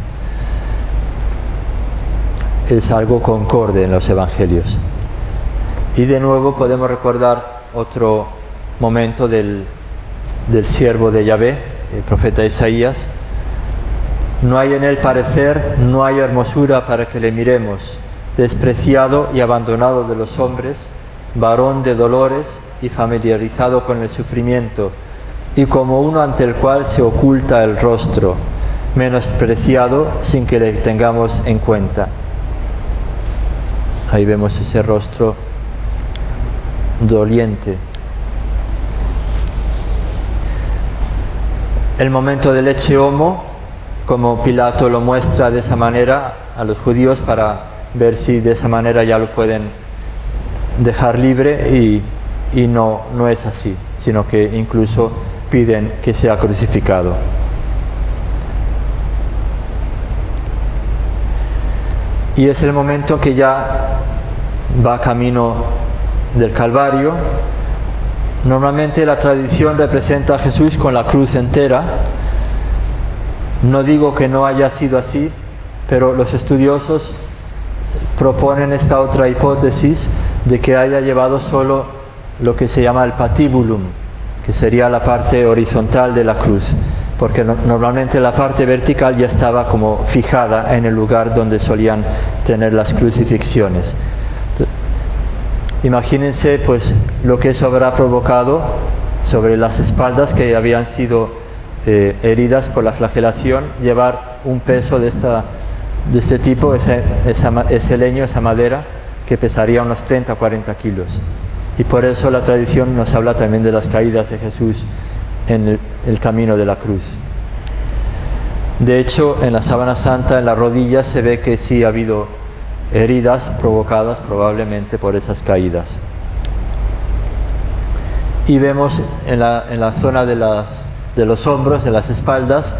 Es algo concorde en los evangelios. Y de nuevo podemos recordar otro momento del siervo de Yahvé, el profeta Isaías: no hay en él parecer, no hay hermosura para que le miremos, despreciado y abandonado de los hombres, varón de dolores y familiarizado con el sufrimiento, y como uno ante el cual se oculta el rostro, menospreciado sin que le tengamos en cuenta. Ahí vemos ese rostro doliente. El momento del Ecce Homo, como Pilato lo muestra de esa manera a los judíos para ver si de esa manera ya lo pueden dejar libre, y no es así, sino que incluso piden que sea crucificado. Y es el momento que ya va camino del Calvario. Normalmente la tradición representa a Jesús con la cruz entera. No digo que no haya sido así, pero los estudiosos proponen esta otra hipótesis de que haya llevado solo lo que se llama el patibulum, que sería la parte horizontal de la cruz, porque normalmente la parte vertical ya estaba como fijada en el lugar donde solían tener las crucifixiones. Imagínense pues lo que eso habrá provocado sobre las espaldas que habían sido heridas por la flagelación, llevar un peso de este tipo, ese leño, esa madera, que pesaría unos 30 o 40 kilos. Y por eso la tradición nos habla también de las caídas de Jesús en el camino de la cruz. De hecho, en la sábana santa, en las rodillas, se ve que sí ha habido heridas provocadas probablemente por esas caídas. Y vemos en la zona de los hombros, de las espaldas,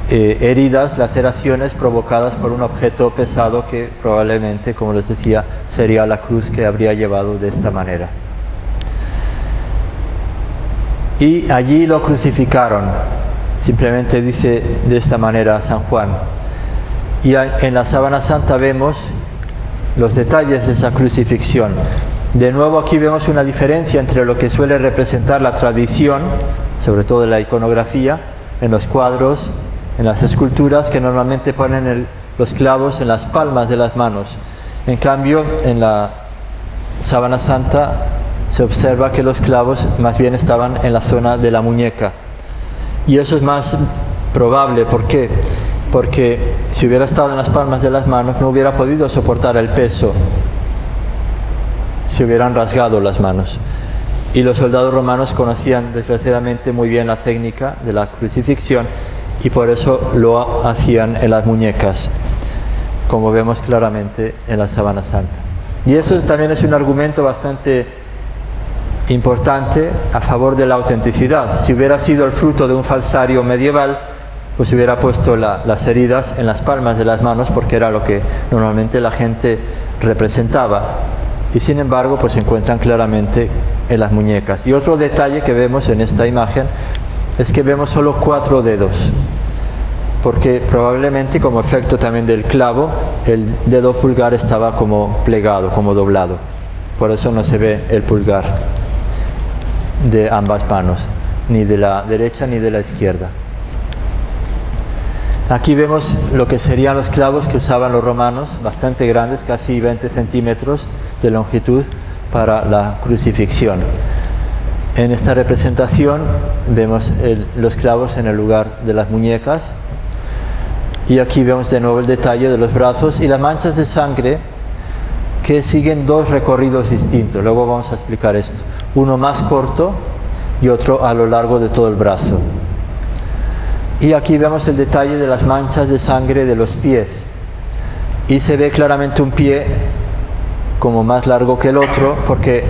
heridas, laceraciones provocadas por un objeto pesado que probablemente, como les decía, sería la cruz que habría llevado de esta manera. Y allí lo crucificaron, simplemente dice de esta manera San Juan. Y en la sábana santa vemos los detalles de esa crucifixión. De nuevo aquí vemos una diferencia entre lo que suele representar la tradición, sobre todo en la iconografía, en los cuadros, en las esculturas, que normalmente ponen los clavos en las palmas de las manos. En cambio, en la sábana santa se observa que los clavos más bien estaban en la zona de la muñeca. Y eso es más probable. ¿Por qué? Porque si hubiera estado en las palmas de las manos no hubiera podido soportar el peso, se hubieran rasgado las manos. Y los soldados romanos conocían desgraciadamente muy bien la técnica de la crucifixión y por eso lo hacían en las muñecas, como vemos claramente en la sábana santa. Y eso también es un argumento bastante importante a favor de la autenticidad. Si hubiera sido el fruto de un falsario medieval, pues hubiera puesto las heridas en las palmas de las manos, porque era lo que normalmente la gente representaba. Y sin embargo, pues se encuentran claramente en las muñecas. Y otro detalle que vemos en esta imagen es que vemos solo 4 dedos, porque probablemente como efecto también del clavo, el dedo pulgar estaba como plegado, como doblado. Por eso no se ve el pulgar de ambas manos, ni de la derecha ni de la izquierda. Aquí vemos lo que serían los clavos que usaban los romanos, bastante grandes, casi 20 centímetros de longitud para la crucifixión. En esta representación vemos los clavos en el lugar de las muñecas, y aquí vemos de nuevo el detalle de los brazos y las manchas de sangre que siguen 2 recorridos distintos. Luego vamos a explicar esto, uno más corto y otro a lo largo de todo el brazo. Y aquí vemos el detalle de las manchas de sangre de los pies, y se ve claramente un pie como más largo que el otro, porque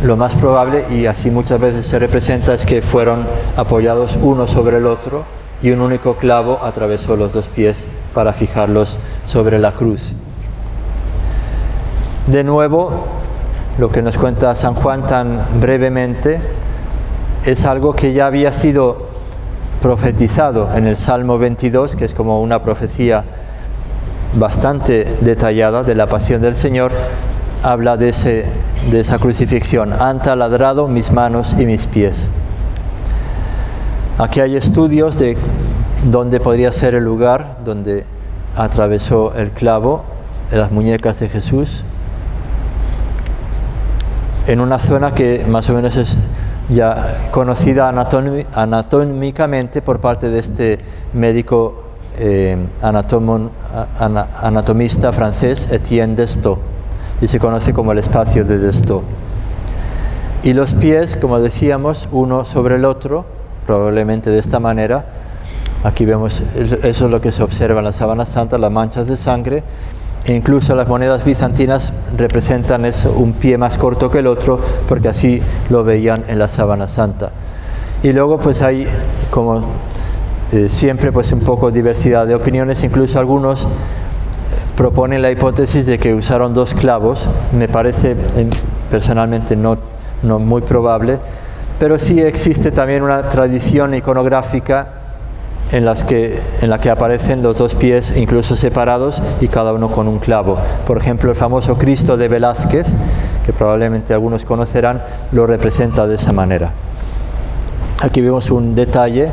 lo más probable, y así muchas veces se representa, es que fueron apoyados uno sobre el otro y un único clavo atravesó los 2 pies para fijarlos sobre la cruz. De nuevo, lo que nos cuenta San Juan tan brevemente es algo que ya había sido profetizado en el Salmo 22, que es como una profecía bastante detallada de la pasión del Señor. Habla de esa crucifixión. Han taladrado mis manos y mis pies. Aquí hay estudios de dónde podría ser el lugar donde atravesó el clavo en las muñecas de Jesús, en una zona que más o menos es ya conocida anatómicamente por parte de este médico anatomista francés, Etienne Destoux, y se conoce como el espacio de Destoux. Y los pies, como decíamos, uno sobre el otro, probablemente de esta manera. Aquí vemos, eso es lo que se observa en la sábana santa, las manchas de sangre. E incluso las monedas bizantinas representan eso, un pie más corto que el otro, porque así lo veían en la sábana santa. Y luego pues hay, como siempre, pues un poco diversidad de opiniones. Incluso algunos proponen la hipótesis de que usaron 2 clavos. Me parece personalmente no muy probable, pero sí existe también una tradición iconográfica en la que aparecen los dos pies incluso separados y cada uno con un clavo. Por ejemplo, el famoso Cristo de Velázquez, que probablemente algunos conocerán, lo representa de esa manera. Aquí vemos un detalle,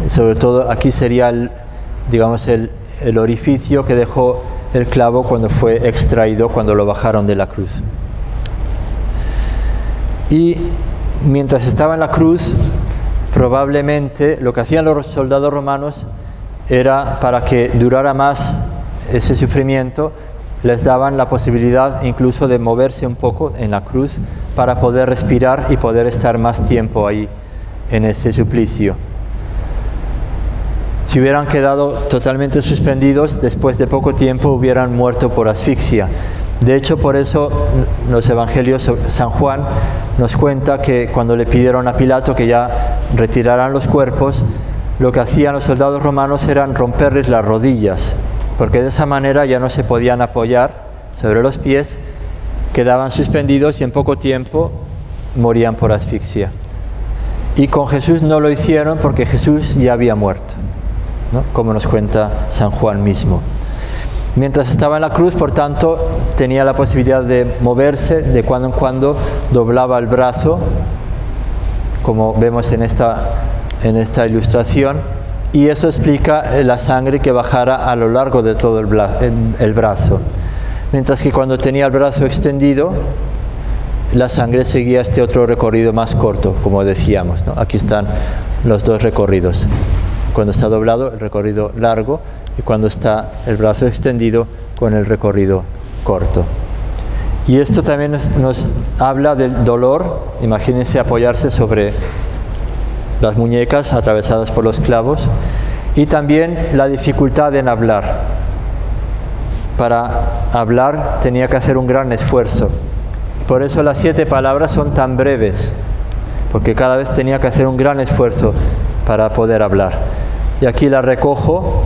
sobre todo aquí sería el orificio que dejó el clavo cuando fue extraído, cuando lo bajaron de la cruz. Y mientras estaba en la cruz, probablemente lo que hacían los soldados romanos era, para que durara más ese sufrimiento, les daban la posibilidad incluso de moverse un poco en la cruz para poder respirar y poder estar más tiempo ahí en ese suplicio. Si hubieran quedado totalmente suspendidos, después de poco tiempo hubieran muerto por asfixia. De hecho, por eso los evangelios, San Juan nos cuenta que cuando le pidieron a Pilato que ya retiraran los cuerpos, lo que hacían los soldados romanos eran romperles las rodillas, porque de esa manera ya no se podían apoyar sobre los pies, quedaban suspendidos y en poco tiempo morían por asfixia. Y con Jesús no lo hicieron porque Jesús ya había muerto, ¿no? Como nos cuenta San Juan mismo. Mientras estaba en la cruz, por tanto, tenía la posibilidad de moverse, de cuando en cuando doblaba el brazo, como vemos en esta ilustración, y eso explica la sangre que bajara a lo largo de todo el brazo. Mientras que cuando tenía el brazo extendido, la sangre seguía este otro recorrido más corto, como decíamos, ¿no? Aquí están los dos recorridos. Cuando está doblado, el recorrido largo, y cuando está el brazo extendido, con el recorrido corto. Y esto también nos habla del dolor. Imagínense apoyarse sobre las muñecas atravesadas por los clavos, y también la dificultad en hablar. Para hablar tenía que hacer un gran esfuerzo. Por eso las 7 palabras son tan breves, porque cada vez tenía que hacer un gran esfuerzo para poder hablar. Y aquí la recojo,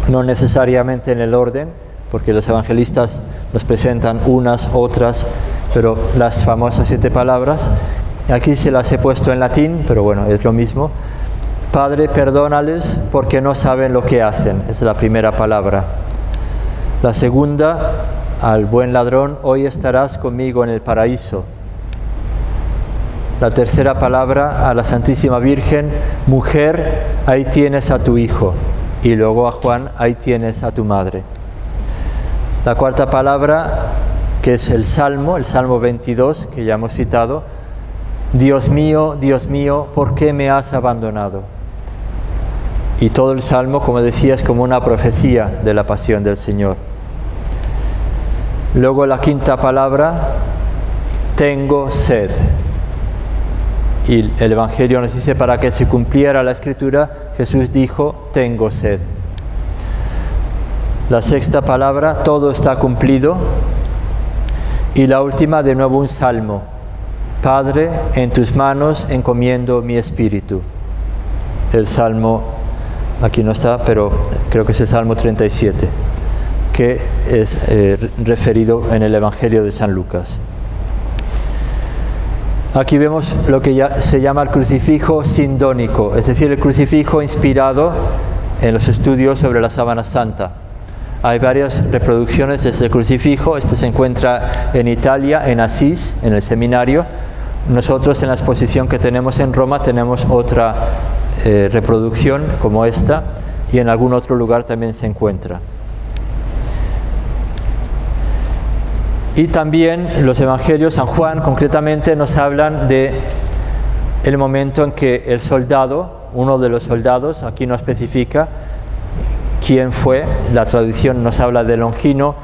no necesariamente en el orden, porque los evangelistas nos presentan unas, otras, pero las famosas 7 palabras, aquí se las he puesto en latín, pero bueno, es lo mismo. Padre, perdónales porque no saben lo que hacen, es la primera palabra. La segunda, al buen ladrón, hoy estarás conmigo en el paraíso. La tercera palabra, a la Santísima Virgen, mujer, ahí tienes a tu hijo. Y luego a Juan, ahí tienes a tu madre. La cuarta palabra, que es el Salmo 22, que ya hemos citado, Dios mío, ¿por qué me has abandonado? Y todo el Salmo, como decía, es como una profecía de la pasión del Señor. Luego la quinta palabra, tengo sed. Y el Evangelio nos dice, para que se cumpliera la Escritura, Jesús dijo, tengo sed. La sexta palabra, todo está cumplido. Y la última, de nuevo un salmo, Padre, en tus manos encomiendo mi espíritu. El salmo, aquí no está, pero creo que es el Salmo 37, que es referido en el Evangelio de San Lucas. Aquí vemos lo que ya se llama el crucifijo sindónico, es decir, el crucifijo inspirado en los estudios sobre la sábana santa. Hay varias reproducciones de este crucifijo. Este se encuentra en Italia, en Asís, en el seminario. Nosotros en la exposición que tenemos en Roma tenemos otra reproducción como esta, y en algún otro lugar también se encuentra. Y también los evangelios, San Juan concretamente, nos hablan de el momento en que el soldado, uno de los soldados, aquí no especifica quién fue, la tradición nos habla de Longino,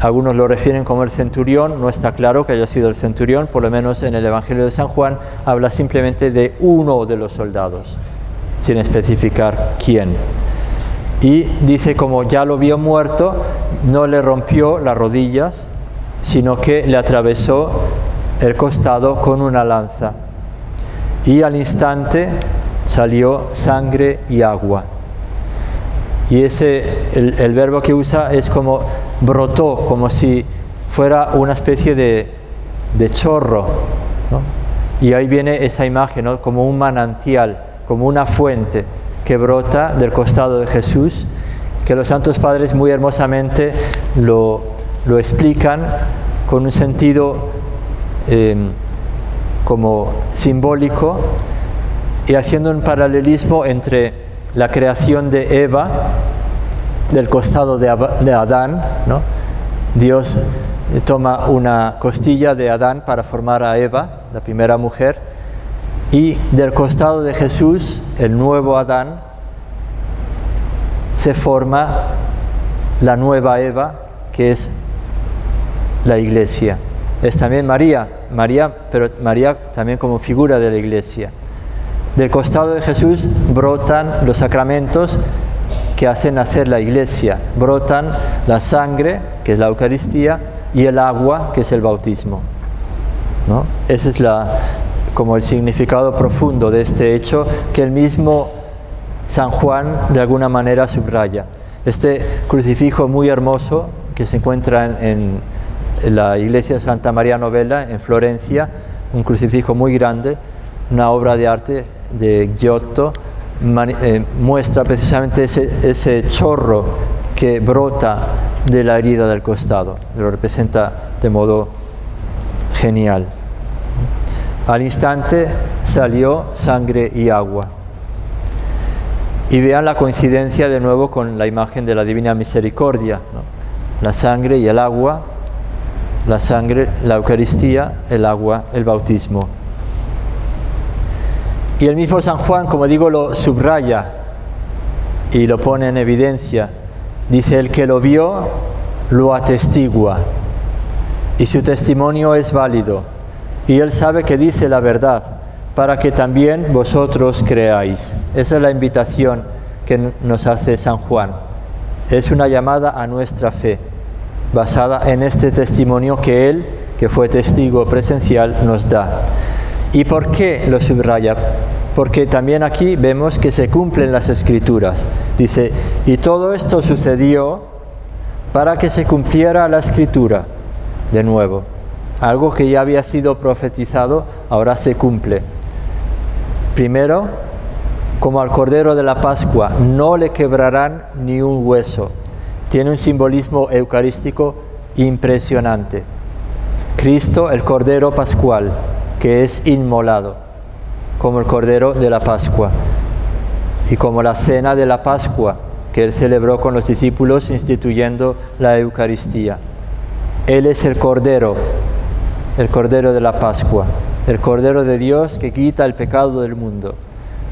algunos lo refieren como el centurión, no está claro que haya sido el centurión, por lo menos en el Evangelio de San Juan habla simplemente de uno de los soldados, sin especificar quién. Y dice, como ya lo vio muerto, no le rompió las rodillas, sino que le atravesó el costado con una lanza. Y al instante salió sangre y agua. Y el verbo que usa es como brotó, como si fuera una especie de chorro, ¿no? Y ahí viene esa imagen, ¿no? Como un manantial, como una fuente que brota del costado de Jesús, que los santos padres muy hermosamente lo explican con un sentido como simbólico y haciendo un paralelismo entre la creación de Eva, del costado de Adán, ¿no? Dios toma una costilla de Adán para formar a Eva, la primera mujer, y del costado de Jesús, el nuevo Adán, se forma la nueva Eva, que es la Iglesia. Es también María, pero María también como figura de la Iglesia. Del costado de Jesús brotan los sacramentos que hacen nacer la Iglesia. Brotan la sangre, que es la Eucaristía, y el agua, que es el bautismo, ¿no? Ese es como el significado profundo de este hecho que el mismo San Juan de alguna manera subraya. Este crucifijo muy hermoso que se encuentra en la iglesia de Santa María Novella en Florencia, un crucifijo muy grande, una obra de arte de Giotto, muestra precisamente ese chorro que brota de la herida del costado. Lo representa de modo genial. Al instante salió sangre y agua. Y vean la coincidencia de nuevo con la imagen de la Divina Misericordia, ¿no? La sangre y el agua, la sangre, la Eucaristía, el agua, el bautismo. Y el mismo San Juan, como digo, lo subraya y lo pone en evidencia. Dice, el que lo vio, lo atestigua, y su testimonio es válido, y él sabe que dice la verdad, para que también vosotros creáis. Esa es la invitación que nos hace San Juan. Es una llamada a nuestra fe, basada en este testimonio que él, que fue testigo presencial, nos da. ¿Y por qué lo subraya? Porque también aquí vemos que se cumplen las Escrituras. Dice, y todo esto sucedió para que se cumpliera la Escritura. De nuevo, algo que ya había sido profetizado, ahora se cumple. Primero, como al Cordero de la Pascua, no le quebrarán ni un hueso. Tiene un simbolismo eucarístico impresionante. Cristo, el Cordero Pascual, que es inmolado, como el Cordero de la Pascua, y como la cena de la Pascua, que él celebró con los discípulos instituyendo la Eucaristía. Él es el Cordero de la Pascua, el Cordero de Dios que quita el pecado del mundo.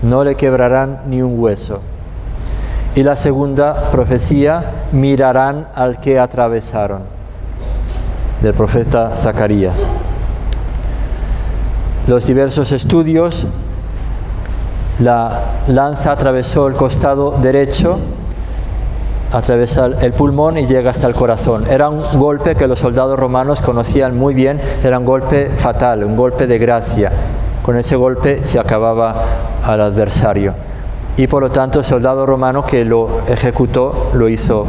No le quebrarán ni un hueso. Y la segunda profecía, mirarán al que atravesaron, del profeta Zacarías. Los diversos estudios, la lanza atravesó el costado derecho, atraviesa el pulmón y llega hasta el corazón. Era un golpe que los soldados romanos conocían muy bien, era un golpe fatal, un golpe de gracia. Con ese golpe se acababa al adversario. Y por lo tanto el soldado romano que lo ejecutó lo hizo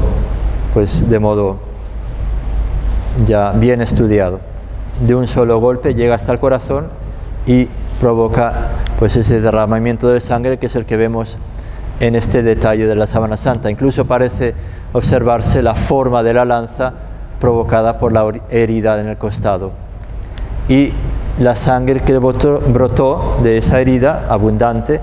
pues de modo ya bien estudiado. De un solo golpe llega hasta el corazón y provoca pues ese derramamiento de sangre que es el que vemos en este detalle de la sábana santa. Incluso parece observarse la forma de la lanza provocada por la herida en el costado. Y la sangre que brotó de esa herida abundante,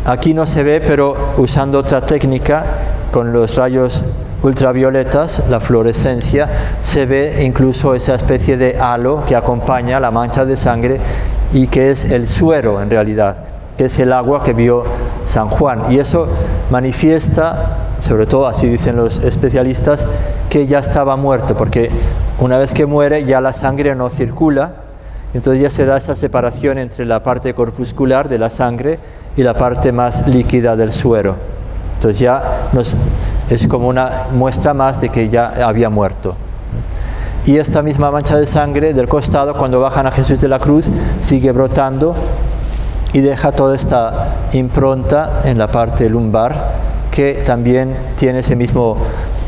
aquí no se ve, pero usando otra técnica, con los rayos ultravioletas, la fluorescencia, se ve incluso esa especie de halo que acompaña la mancha de sangre y que es el suero en realidad, que es el agua que vio San Juan. Y eso manifiesta, sobre todo así dicen los especialistas, que ya estaba muerto, porque una vez que muere ya la sangre no circula, entonces ya se da esa separación entre la parte corpuscular de la sangre y la parte más líquida del suero. Entonces ya es como una muestra más de que ya había muerto. Y esta misma mancha de sangre del costado, cuando bajan a Jesús de la cruz, sigue brotando y deja toda esta impronta en la parte lumbar, que también tiene ese mismo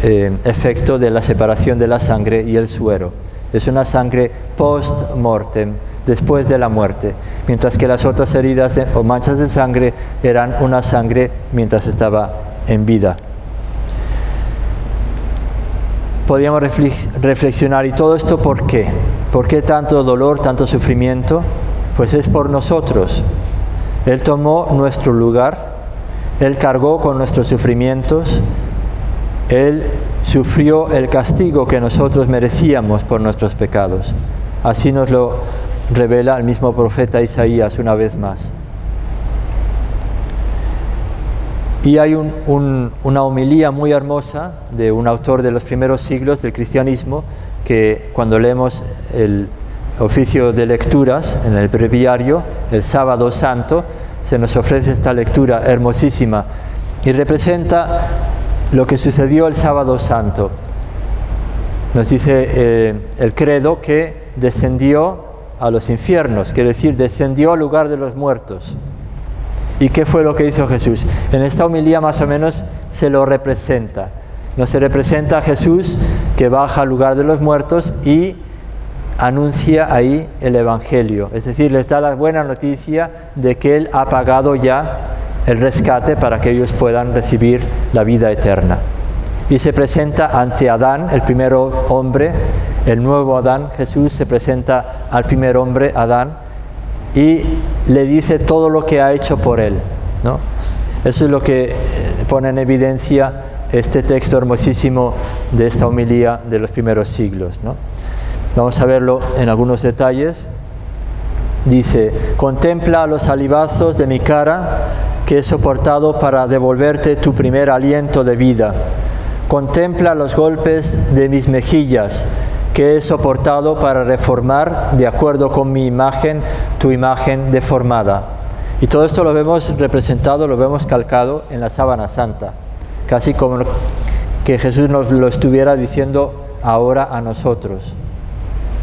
efecto de la separación de la sangre y el suero. Es una sangre post-mortem, después de la muerte, mientras que las otras heridas o manchas de sangre eran una sangre mientras estaba en vida. Podríamos reflexionar, ¿y todo esto por qué? ¿Por qué tanto dolor, tanto sufrimiento? Pues es por nosotros. Él tomó nuestro lugar, Él cargó con nuestros sufrimientos, Él sufrió el castigo que nosotros merecíamos por nuestros pecados. Así nos lo revela el mismo profeta Isaías una vez más. Y hay una homilía muy hermosa de un autor de los primeros siglos del cristianismo, que cuando leemos el oficio de lecturas en el breviario, el Sábado Santo, se nos ofrece esta lectura hermosísima y representa lo que sucedió el Sábado Santo. Nos dice el credo que descendió a los infiernos, quiere decir, descendió al lugar de los muertos. ¿Y qué fue lo que hizo Jesús? En esta homilía más o menos se lo representa. No se representa a Jesús que baja al lugar de los muertos y anuncia ahí el Evangelio. Es decir, les da la buena noticia de que Él ha pagado ya el rescate para que ellos puedan recibir la vida eterna. Y se presenta ante Adán, el primer hombre, el nuevo Adán. Jesús se presenta al primer hombre, Adán, y le dice todo lo que ha hecho por él, ¿no? Eso es lo que pone en evidencia este texto hermosísimo de esta homilía de los primeros siglos, ¿no? Vamos a verlo en algunos detalles. Dice: contempla los salivazos de mi cara que he soportado para devolverte tu primer aliento de vida. Contempla los golpes de mis mejillas que he soportado para reformar, de acuerdo con mi imagen, tu imagen deformada. Y todo esto lo vemos representado, lo vemos calcado en la sábana santa, casi como que Jesús nos lo estuviera diciendo ahora a nosotros.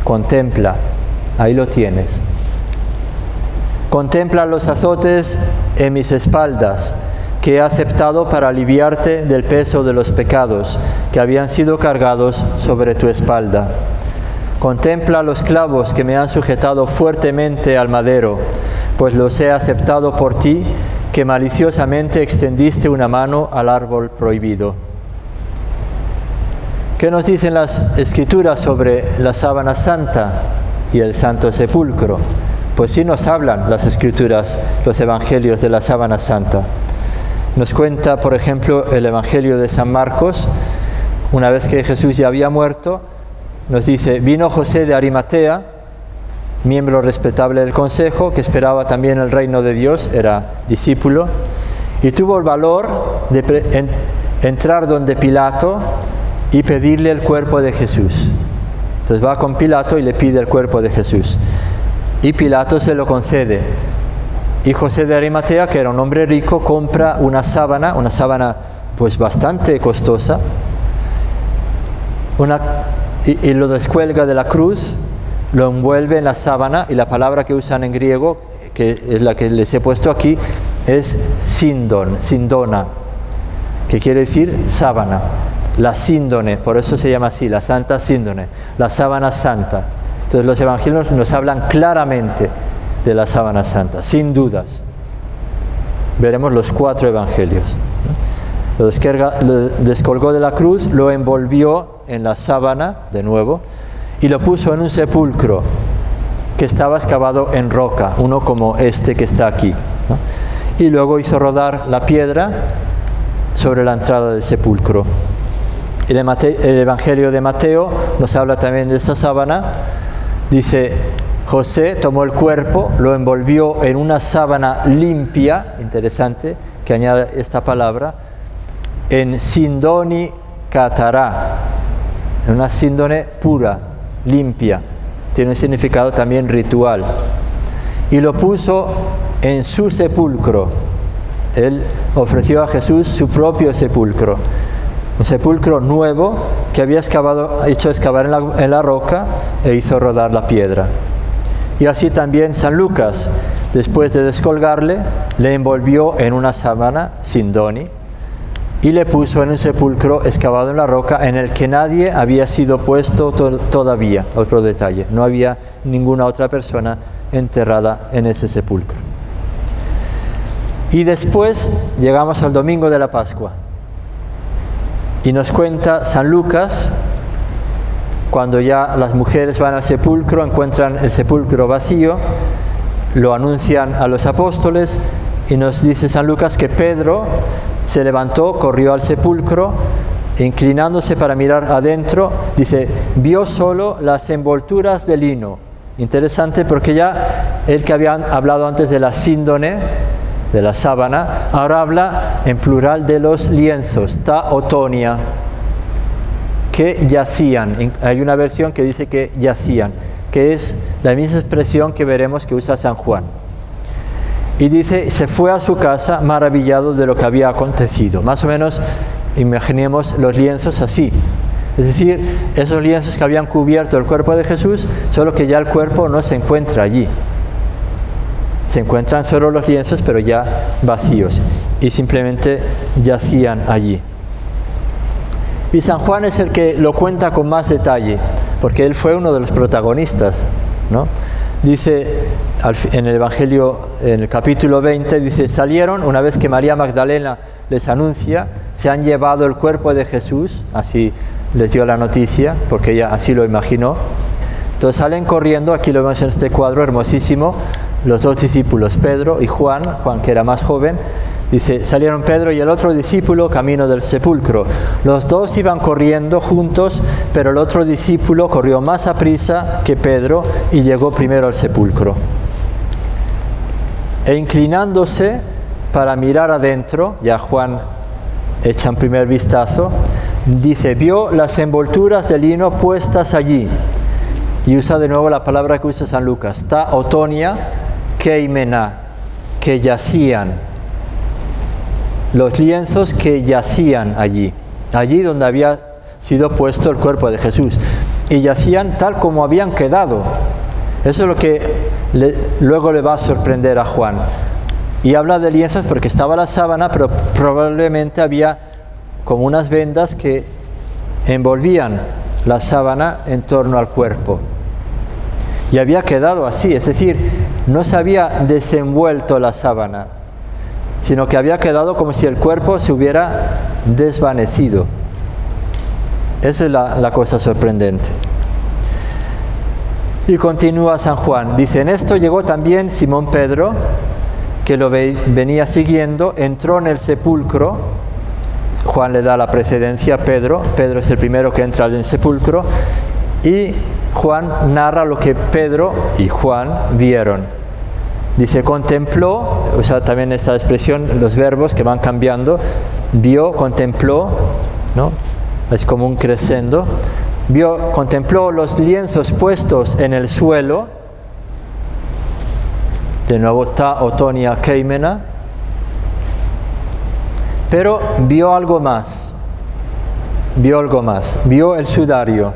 Contempla, ahí lo tienes. Contempla los azotes en mis espaldas, que he aceptado para aliviarte del peso de los pecados que habían sido cargados sobre tu espalda. Contempla los clavos que me han sujetado fuertemente al madero, pues los he aceptado por ti, que maliciosamente extendiste una mano al árbol prohibido. ¿Qué nos dicen las Escrituras sobre la sábana santa y el Santo Sepulcro? Pues sí nos hablan las Escrituras, los Evangelios de la sábana santa. Nos cuenta, por ejemplo, el Evangelio de San Marcos, una vez que Jesús ya había muerto, nos dice: vino José de Arimatea, miembro respetable del consejo, que esperaba también el reino de Dios, era discípulo, y tuvo el valor de entrar donde Pilato y pedirle el cuerpo de Jesús. Entonces va con Pilato y le pide el cuerpo de Jesús. Y Pilato se lo concede. Y José de Arimatea, que era un hombre rico, compra una sábana pues bastante costosa, y lo descuelga de la cruz, lo envuelve en la sábana, y la palabra que usan en griego, que es la que les he puesto aquí, es sindona, que quiere decir sábana, la síndone, por eso se llama así, la santa síndone, la sábana santa. Entonces los evangelios nos hablan claramente de la sábana santa, sin dudas. Veremos los 4 evangelios. Lo descolgó de la cruz, lo envolvió en la sábana, de nuevo, y lo puso en un sepulcro que estaba excavado en roca, uno como este que está aquí, ¿no? Y luego hizo rodar la piedra sobre la entrada del sepulcro. El Evangelio de Mateo nos habla también de esta sábana. Dice: José tomó el cuerpo, lo envolvió en una sábana limpia, interesante que añade esta palabra, en sindoni katará, en una síndone pura, limpia, tiene un significado también ritual, y lo puso en su sepulcro. Él ofreció a Jesús su propio sepulcro, un sepulcro nuevo que había hecho excavar en la roca e hizo rodar la piedra. Y así también San Lucas, después de descolgarle, le envolvió en una sábana sindoni, y le puso en un sepulcro excavado en la roca en el que nadie había sido puesto todavía. Otro detalle, no había ninguna otra persona enterrada en ese sepulcro. Y después llegamos al domingo de la Pascua y nos cuenta San Lucas, cuando ya las mujeres van al sepulcro, encuentran el sepulcro vacío, lo anuncian a los apóstoles y nos dice San Lucas que Pedro se levantó, corrió al sepulcro, inclinándose para mirar adentro, dice, vio solo las envolturas de lino. Interesante porque ya el que había hablado antes de la síndone, de la sábana, ahora habla en plural de los lienzos, ta otonia, que yacían. Hay una versión que dice que yacían, que es la misma expresión que veremos que usa San Juan. Y dice, se fue a su casa maravillado de lo que había acontecido. Más o menos, imaginemos los lienzos así. Es decir, esos lienzos que habían cubierto el cuerpo de Jesús, solo que ya el cuerpo no se encuentra allí. Se encuentran solo los lienzos, pero ya vacíos. Y simplemente yacían allí. Y San Juan es el que lo cuenta con más detalle, porque él fue uno de los protagonistas, ¿no? Dice en el Evangelio, en el capítulo 20, dice, salieron, una vez que María Magdalena les anuncia, se han llevado el cuerpo de Jesús, así les dio la noticia, porque ella así lo imaginó. Entonces salen corriendo, aquí lo vemos en este cuadro hermosísimo, los dos discípulos, Pedro y Juan que era más joven, dice, salieron Pedro y el otro discípulo camino del sepulcro. Los dos iban corriendo juntos, pero el otro discípulo corrió más aprisa que Pedro y llegó primero al sepulcro. E inclinándose para mirar adentro, ya Juan echa un primer vistazo, dice, vio las envolturas de lino puestas allí. Y usa de nuevo la palabra que usa San Lucas, ta otonia keimena, que yacían. Los lienzos que yacían allí donde había sido puesto el cuerpo de Jesús, y yacían tal como habían quedado. Eso es lo que luego le va a sorprender a Juan. Y habla de lienzos porque estaba la sábana, pero probablemente había como unas vendas que envolvían la sábana en torno al cuerpo. Y había quedado así, es decir, no se había desenvuelto la sábana, sino que había quedado como si el cuerpo se hubiera desvanecido. Esa es la cosa sorprendente. Y continúa San Juan, dice, en esto llegó también Simón Pedro, que lo venía siguiendo, entró en el sepulcro. Juan le da la precedencia a Pedro es el primero que entra en el sepulcro, y Juan narra lo que Pedro y Juan vieron. Dice, contempló, usa también esta expresión, los verbos que van cambiando, vio, contempló, ¿no? Es como un crescendo. Contempló los lienzos puestos en el suelo, de nuevo, ta otonia keimena, pero vio algo más, vio el sudario.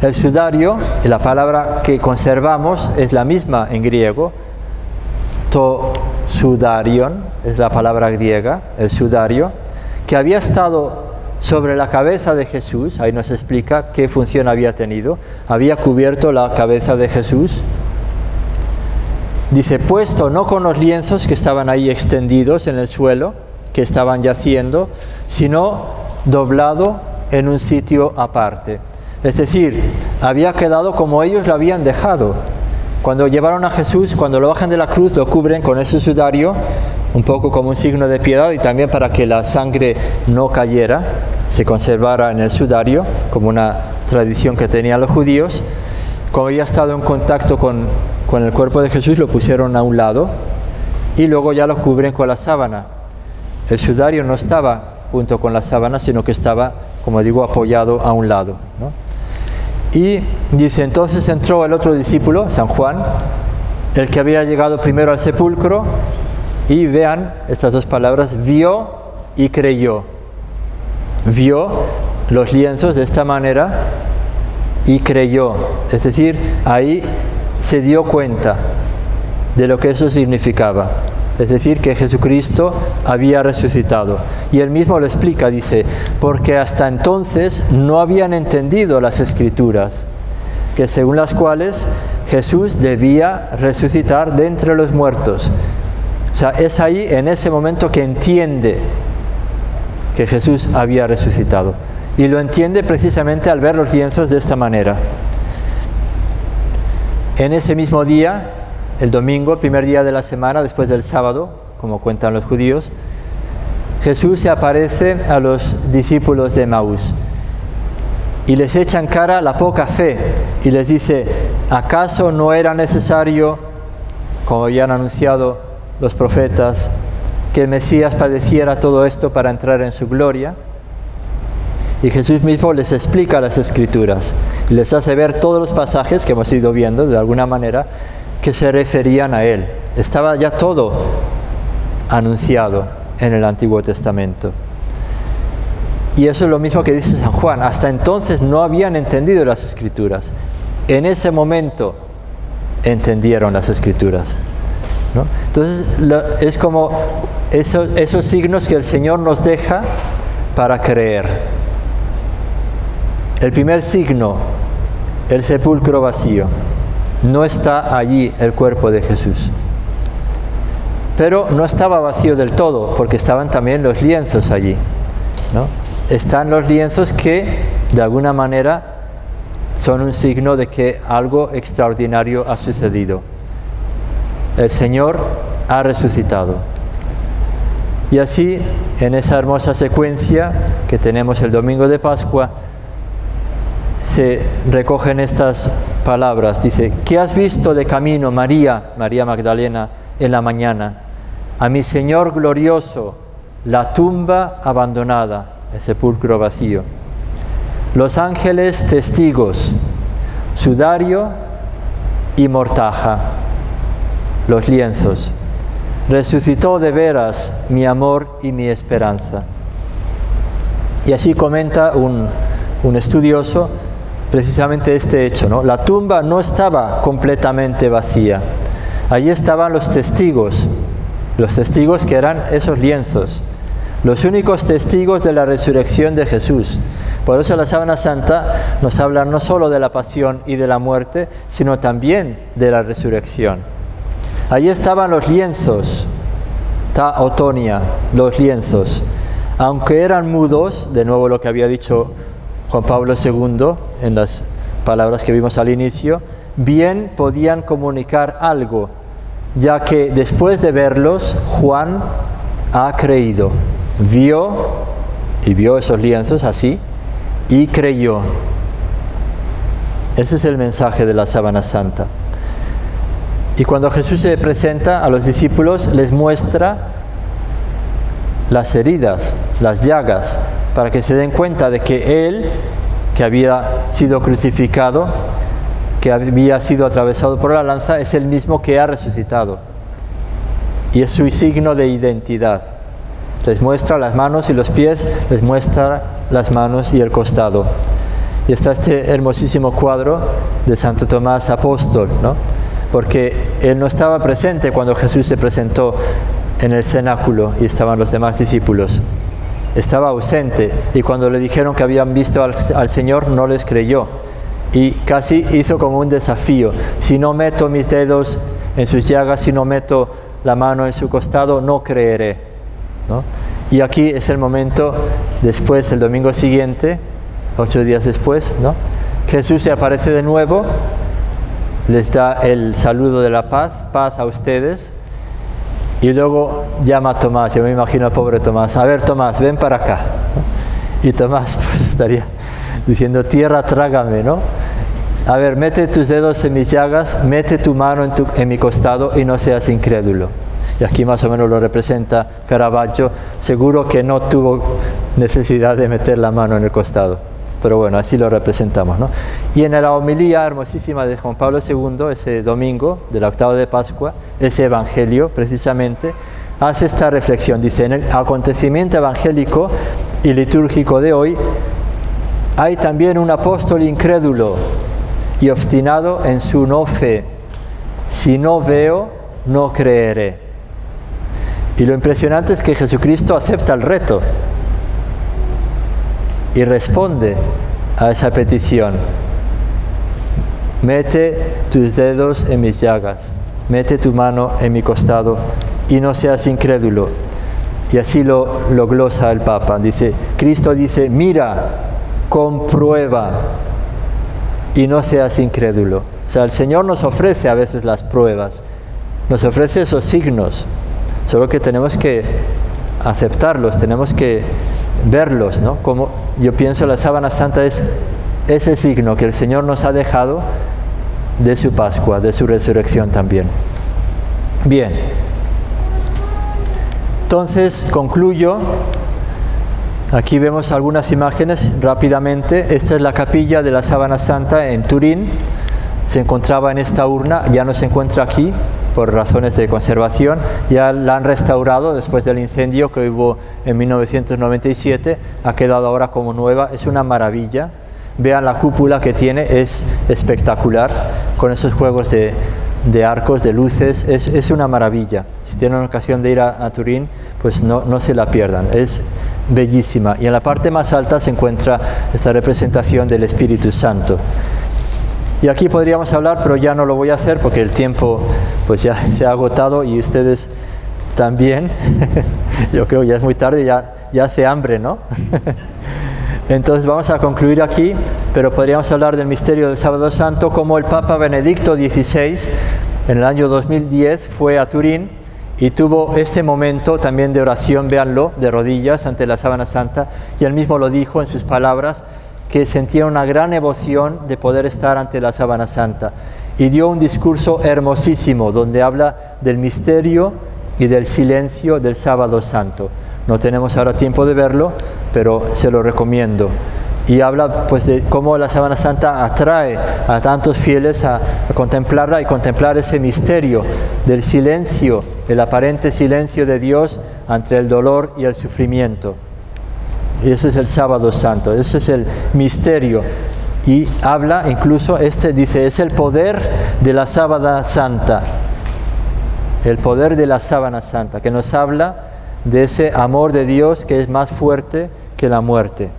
El sudario, la palabra que conservamos es la misma en griego, to sudarion, es la palabra griega, el sudario, que había estado sobre la cabeza de Jesús. Ahí nos explica qué función había tenido. Había cubierto la cabeza de Jesús. Dice, puesto no con los lienzos que estaban ahí extendidos en el suelo, que estaban yaciendo, sino doblado en un sitio aparte. Es decir, había quedado como ellos lo habían dejado. Cuando llevaron a Jesús, cuando lo bajan de la cruz, lo cubren con ese sudario, un poco como un signo de piedad y también para que la sangre no cayera, se conservara en el sudario, como una tradición que tenían los judíos. Como había estado en contacto con el cuerpo de Jesús, lo pusieron a un lado y luego ya lo cubren con la sábana. El sudario no estaba junto con la sábana, sino que estaba, como digo, apoyado a un lado, ¿no? Y dice, entonces entró el otro discípulo, San Juan, el que había llegado primero al sepulcro, y vean estas dos palabras, vio y creyó. Vio los lienzos de esta manera y creyó. Es decir, ahí se dio cuenta de lo que eso significaba. es decir, que Jesucristo había resucitado. Y él mismo lo explica, dice, porque hasta entonces no habían entendido las Escrituras, que según las cuales Jesús debía resucitar de entre los muertos. O sea, es ahí, en ese momento, que entiende que Jesús había resucitado. Y lo entiende precisamente al ver los lienzos de esta manera. En ese mismo día, el domingo, el primer día de la semana, después del sábado, como cuentan los judíos, Jesús se aparece a los discípulos de Emaús y les echa en cara la poca fe y les dice, ¿acaso no era necesario, como habían anunciado los profetas, que el Mesías padeciera todo esto para entrar en su gloria? Y Jesús mismo les explica las Escrituras y les hace ver todos los pasajes que hemos ido viendo de alguna manera que se referían a Él. Estaba ya todo anunciado en el Antiguo Testamento. Y eso es lo mismo que dice San Juan. Hasta entonces no habían entendido las Escrituras. En ese momento entendieron las Escrituras, ¿no? Entonces es como esos signos que el Señor nos deja para creer. El primer signo, el sepulcro vacío. No está allí el cuerpo de Jesús. Pero no estaba vacío del todo, porque estaban también los lienzos allí, ¿no? Están los lienzos que, de alguna manera, son un signo de que algo extraordinario ha sucedido. El Señor ha resucitado. Y así, en esa hermosa secuencia que tenemos el domingo de Pascua, se recogen estas palabras. Dice, ¿qué has visto de camino, María Magdalena, en la mañana? A mi Señor glorioso, la tumba abandonada, el sepulcro vacío. Los ángeles testigos, sudario y mortaja, los lienzos. Resucitó de veras mi amor y mi esperanza. Y así comenta un estudioso precisamente este hecho, ¿no? La tumba no estaba completamente vacía. Allí estaban los testigos que eran esos lienzos, los únicos testigos de la resurrección de Jesús. Por eso la Sábana Santa nos habla no solo de la pasión y de la muerte, sino también de la resurrección. Allí estaban los lienzos, ta otonia, los lienzos. Aunque eran mudos, de nuevo lo que había dicho Juan Pablo II en las palabras que vimos al inicio, bien podían comunicar algo, ya que después de verlos, Juan ha creído. Vio esos lienzos así y creyó. Ese es el mensaje de la Sábana Santa. Y cuando Jesús se presenta a los discípulos, les muestra las heridas, las llagas, para que se den cuenta de que Él, que había sido crucificado, que había sido atravesado por la lanza, es el mismo que ha resucitado. Y es su signo de identidad. Les muestra las manos y los pies, les muestra las manos y el costado. Y está este hermosísimo cuadro de Santo Tomás Apóstol, ¿no? Porque él no estaba presente cuando Jesús se presentó en el cenáculo y estaban los demás discípulos. Estaba ausente, y cuando le dijeron que habían visto al Señor, no les creyó. Y casi hizo como un desafío: si no meto mis dedos en sus llagas, si no meto la mano en su costado, no creeré, ¿no? Y aquí es el momento, después, el domingo siguiente, 8 días después, ¿no? Jesús se aparece de nuevo, les da el saludo de la paz, paz a ustedes. Y luego llama a Tomás, yo me imagino al pobre Tomás: a ver, Tomás, ven para acá, ¿no? Y Tomás pues estaría diciendo: tierra, trágame, ¿no? A ver, mete tus dedos en mis llagas, mete tu mano en mi costado y no seas incrédulo. Y aquí más o menos lo representa Caravaggio. Seguro que no tuvo necesidad de meter la mano en el costado, pero bueno, así lo representamos, ¿no? Y en la homilía hermosísima de Juan Pablo II, ese domingo de la octava de Pascua, ese evangelio precisamente hace esta reflexión. Dice: en el acontecimiento evangélico y litúrgico de hoy hay también un apóstol incrédulo y obstinado en su no fe. Si no veo, no creeré. Y lo impresionante es que Jesucristo acepta el reto y responde a esa petición. Mete tus dedos en mis llagas, mete tu mano en mi costado y no seas incrédulo. Y así lo glosa el Papa. Cristo dice, mira, comprueba y no seas incrédulo. O sea, el Señor nos ofrece a veces las pruebas, nos ofrece esos signos, solo que tenemos que aceptarlos, tenemos que verlos, ¿no? Como yo pienso la sábana santa es ese signo que el Señor nos ha dejado de su Pascua, de su resurrección también. Bien, entonces concluyo. Aquí vemos algunas imágenes rápidamente. Esta es la capilla de la sábana santa en Turín. Se encontraba en esta urna, ya no se encuentra aquí por razones de conservación. Ya la han restaurado después del incendio que hubo en 1997. Ha quedado ahora como nueva. Es una maravilla. Vean la cúpula que tiene, es espectacular, con esos juegos de arcos, de luces, es una maravilla. Si tienen ocasión de ir a Turín, pues no se la pierdan, es bellísima. Y en la parte más alta se encuentra esta representación del Espíritu Santo. Y aquí podríamos hablar, pero ya no lo voy a hacer porque el tiempo pues ya se ha agotado y ustedes también. Yo creo que ya es muy tarde, ya hace hambre, ¿no? Entonces vamos a concluir aquí, pero podríamos hablar del misterio del Sábado Santo, como el Papa Benedicto XVI en el año 2010 fue a Turín y tuvo ese momento también de oración, véanlo, de rodillas ante la sábana santa, y él mismo lo dijo en sus palabras, que sentía una gran emoción de poder estar ante la sábana santa, y dio un discurso hermosísimo donde habla del misterio y del silencio del Sábado Santo. No tenemos ahora tiempo de verlo, pero se lo recomiendo. Y habla pues de cómo la sábana santa atrae a tantos fieles a contemplarla y contemplar ese misterio del silencio, el aparente silencio de Dios ante el dolor y el sufrimiento. Y ese es el Sábado Santo, ese es el misterio. Y habla incluso, dice, es el poder de la sábana santa. El poder de la sábana santa, que nos habla de ese amor de Dios que es más fuerte que la muerte.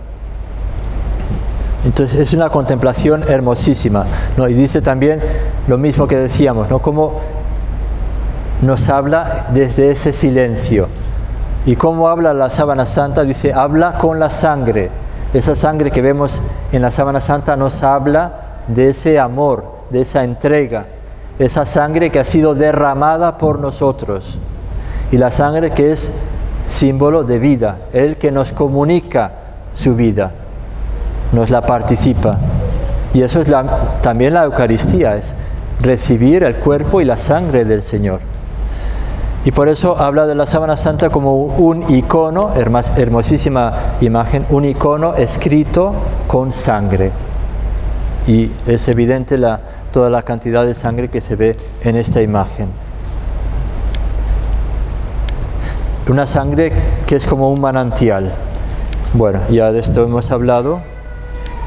Entonces es una contemplación hermosísima, ¿no? Y dice también lo mismo que decíamos, ¿no? Cómo nos habla desde ese silencio. ¿Y cómo habla la sábana santa? Dice, habla con la sangre. Esa sangre que vemos en la sábana santa nos habla de ese amor, de esa entrega, esa sangre que ha sido derramada por nosotros. Y la sangre que es símbolo de vida, Él que nos comunica su vida, nos la participa. Y eso es también la Eucaristía, es recibir el cuerpo y la sangre del Señor. Y por eso habla de la sábana santa como un icono, hermosísima imagen, un icono escrito con sangre. Y es evidente toda la cantidad de sangre que se ve en esta imagen. Una sangre que es como un manantial. Bueno, ya de esto hemos hablado.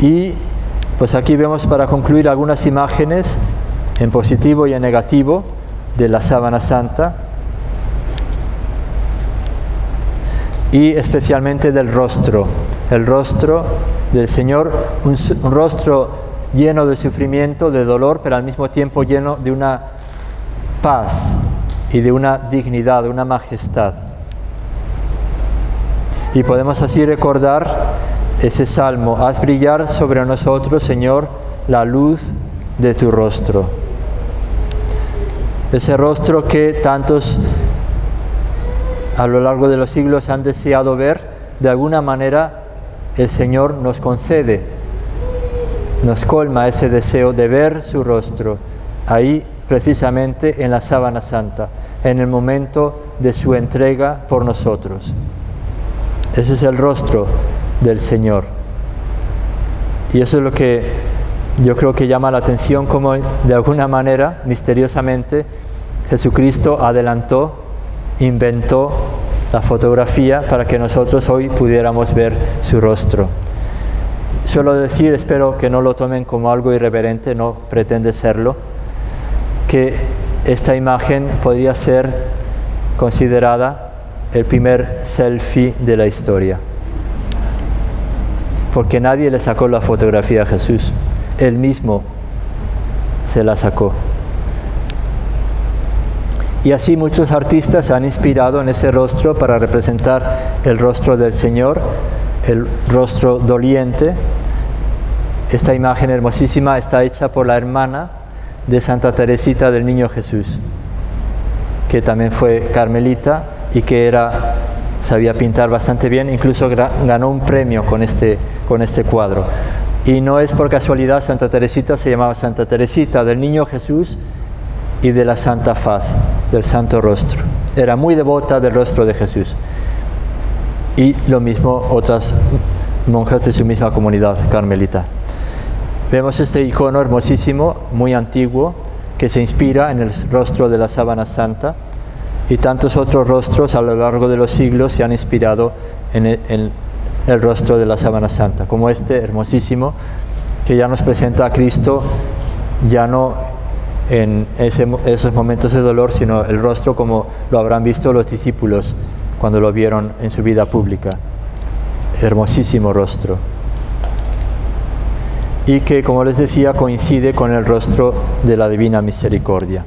Y pues aquí vemos, para concluir, algunas imágenes en positivo y en negativo de la sábana santa. Y especialmente del rostro. El rostro del Señor, un rostro lleno de sufrimiento, de dolor, pero al mismo tiempo lleno de una paz y de una dignidad, de una majestad. Y podemos así recordar ese salmo: haz brillar sobre nosotros, Señor, la luz de tu rostro. Ese rostro que tantos a lo largo de los siglos han deseado ver, de alguna manera el Señor nos concede, nos colma ese deseo de ver su rostro, ahí precisamente en la sábana santa, en el momento de su entrega por nosotros. Ese es el rostro del Señor. Y eso es lo que yo creo que llama la atención, como de alguna manera, misteriosamente, Jesucristo adelantó, inventó la fotografía para que nosotros hoy pudiéramos ver su rostro. Suelo decir, espero que no lo tomen como algo irreverente, no pretende serlo, que esta imagen podría ser considerada el primer selfie de la historia. Porque nadie le sacó la fotografía a Jesús. Él mismo se la sacó. Y así muchos artistas se han inspirado en ese rostro para representar el rostro del Señor, el rostro doliente. Esta imagen hermosísima está hecha por la hermana de Santa Teresita del Niño Jesús, que también fue carmelita y que sabía pintar bastante bien, incluso ganó un premio con este cuadro. Y no es por casualidad, Santa Teresita se llamaba Santa Teresita del Niño Jesús y de la Santa Faz, del Santo Rostro. Era muy devota del rostro de Jesús. Y lo mismo otras monjas de su misma comunidad carmelita. Vemos este icono hermosísimo, muy antiguo, que se inspira en el rostro de la Sábana Santa, y tantos otros rostros a lo largo de los siglos se han inspirado en el rostro de la Sábana Santa, como este hermosísimo, que ya nos presenta a Cristo, ya no en esos momentos de dolor, sino el rostro como lo habrán visto los discípulos cuando lo vieron en su vida pública. Hermosísimo rostro. Y que, como les decía, coincide con el rostro de la Divina Misericordia.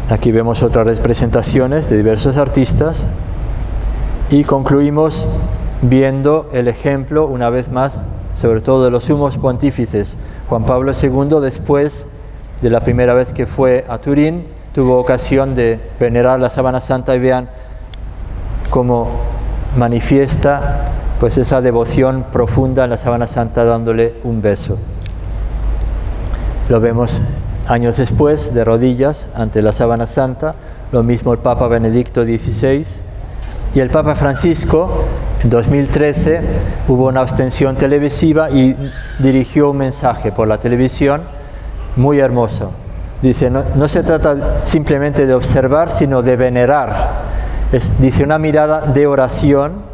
Aquí vemos otras representaciones de diversos artistas y concluimos viendo el ejemplo, una vez más, sobre todo de los sumos pontífices. Juan Pablo II, después de la primera vez que fue a Turín, tuvo ocasión de venerar la Sábana Santa, y vean cómo manifiesta pues esa devoción profunda en la Sábana Santa, dándole un beso. Lo vemos años después, de rodillas ante la Sábana Santa, lo mismo el Papa Benedicto XVI, y el Papa Francisco, en 2013, hubo una ostensión televisiva y dirigió un mensaje por la televisión muy hermoso. Dice, no se trata simplemente de observar, sino de venerar. Dice, una mirada de oración,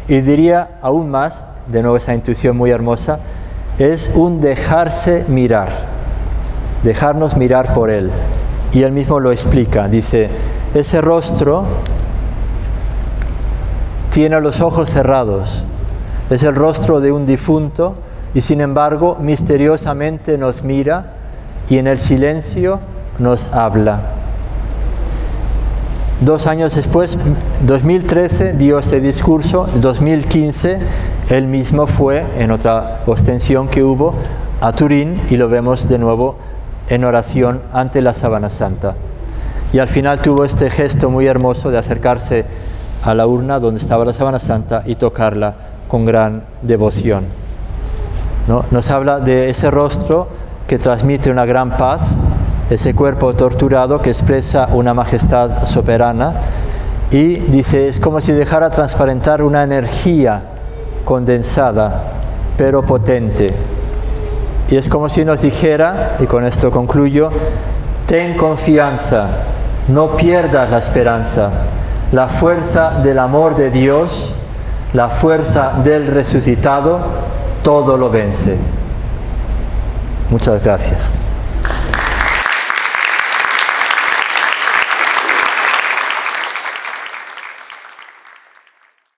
y diría aún más, de nuevo esa intuición muy hermosa, es un dejarse mirar, dejarnos mirar por Él. Y Él mismo lo explica, dice, ese rostro tiene los ojos cerrados, es el rostro de un difunto, y sin embargo misteriosamente nos mira y en el silencio nos habla. 2 años después, 2013, dio este discurso. En 2015, él mismo fue, en otra ostensión que hubo, a Turín, y lo vemos de nuevo en oración ante la Sábana Santa. Y al final tuvo este gesto muy hermoso de acercarse a la urna donde estaba la Sábana Santa y tocarla con gran devoción, ¿no? Nos habla de ese rostro que transmite una gran paz, ese cuerpo torturado que expresa una majestad soberana, y dice, es como si dejara transparentar una energía condensada, pero potente. Y es como si nos dijera, y con esto concluyo, ten confianza, no pierdas la esperanza, la fuerza del amor de Dios, la fuerza del resucitado, todo lo vence. Muchas gracias.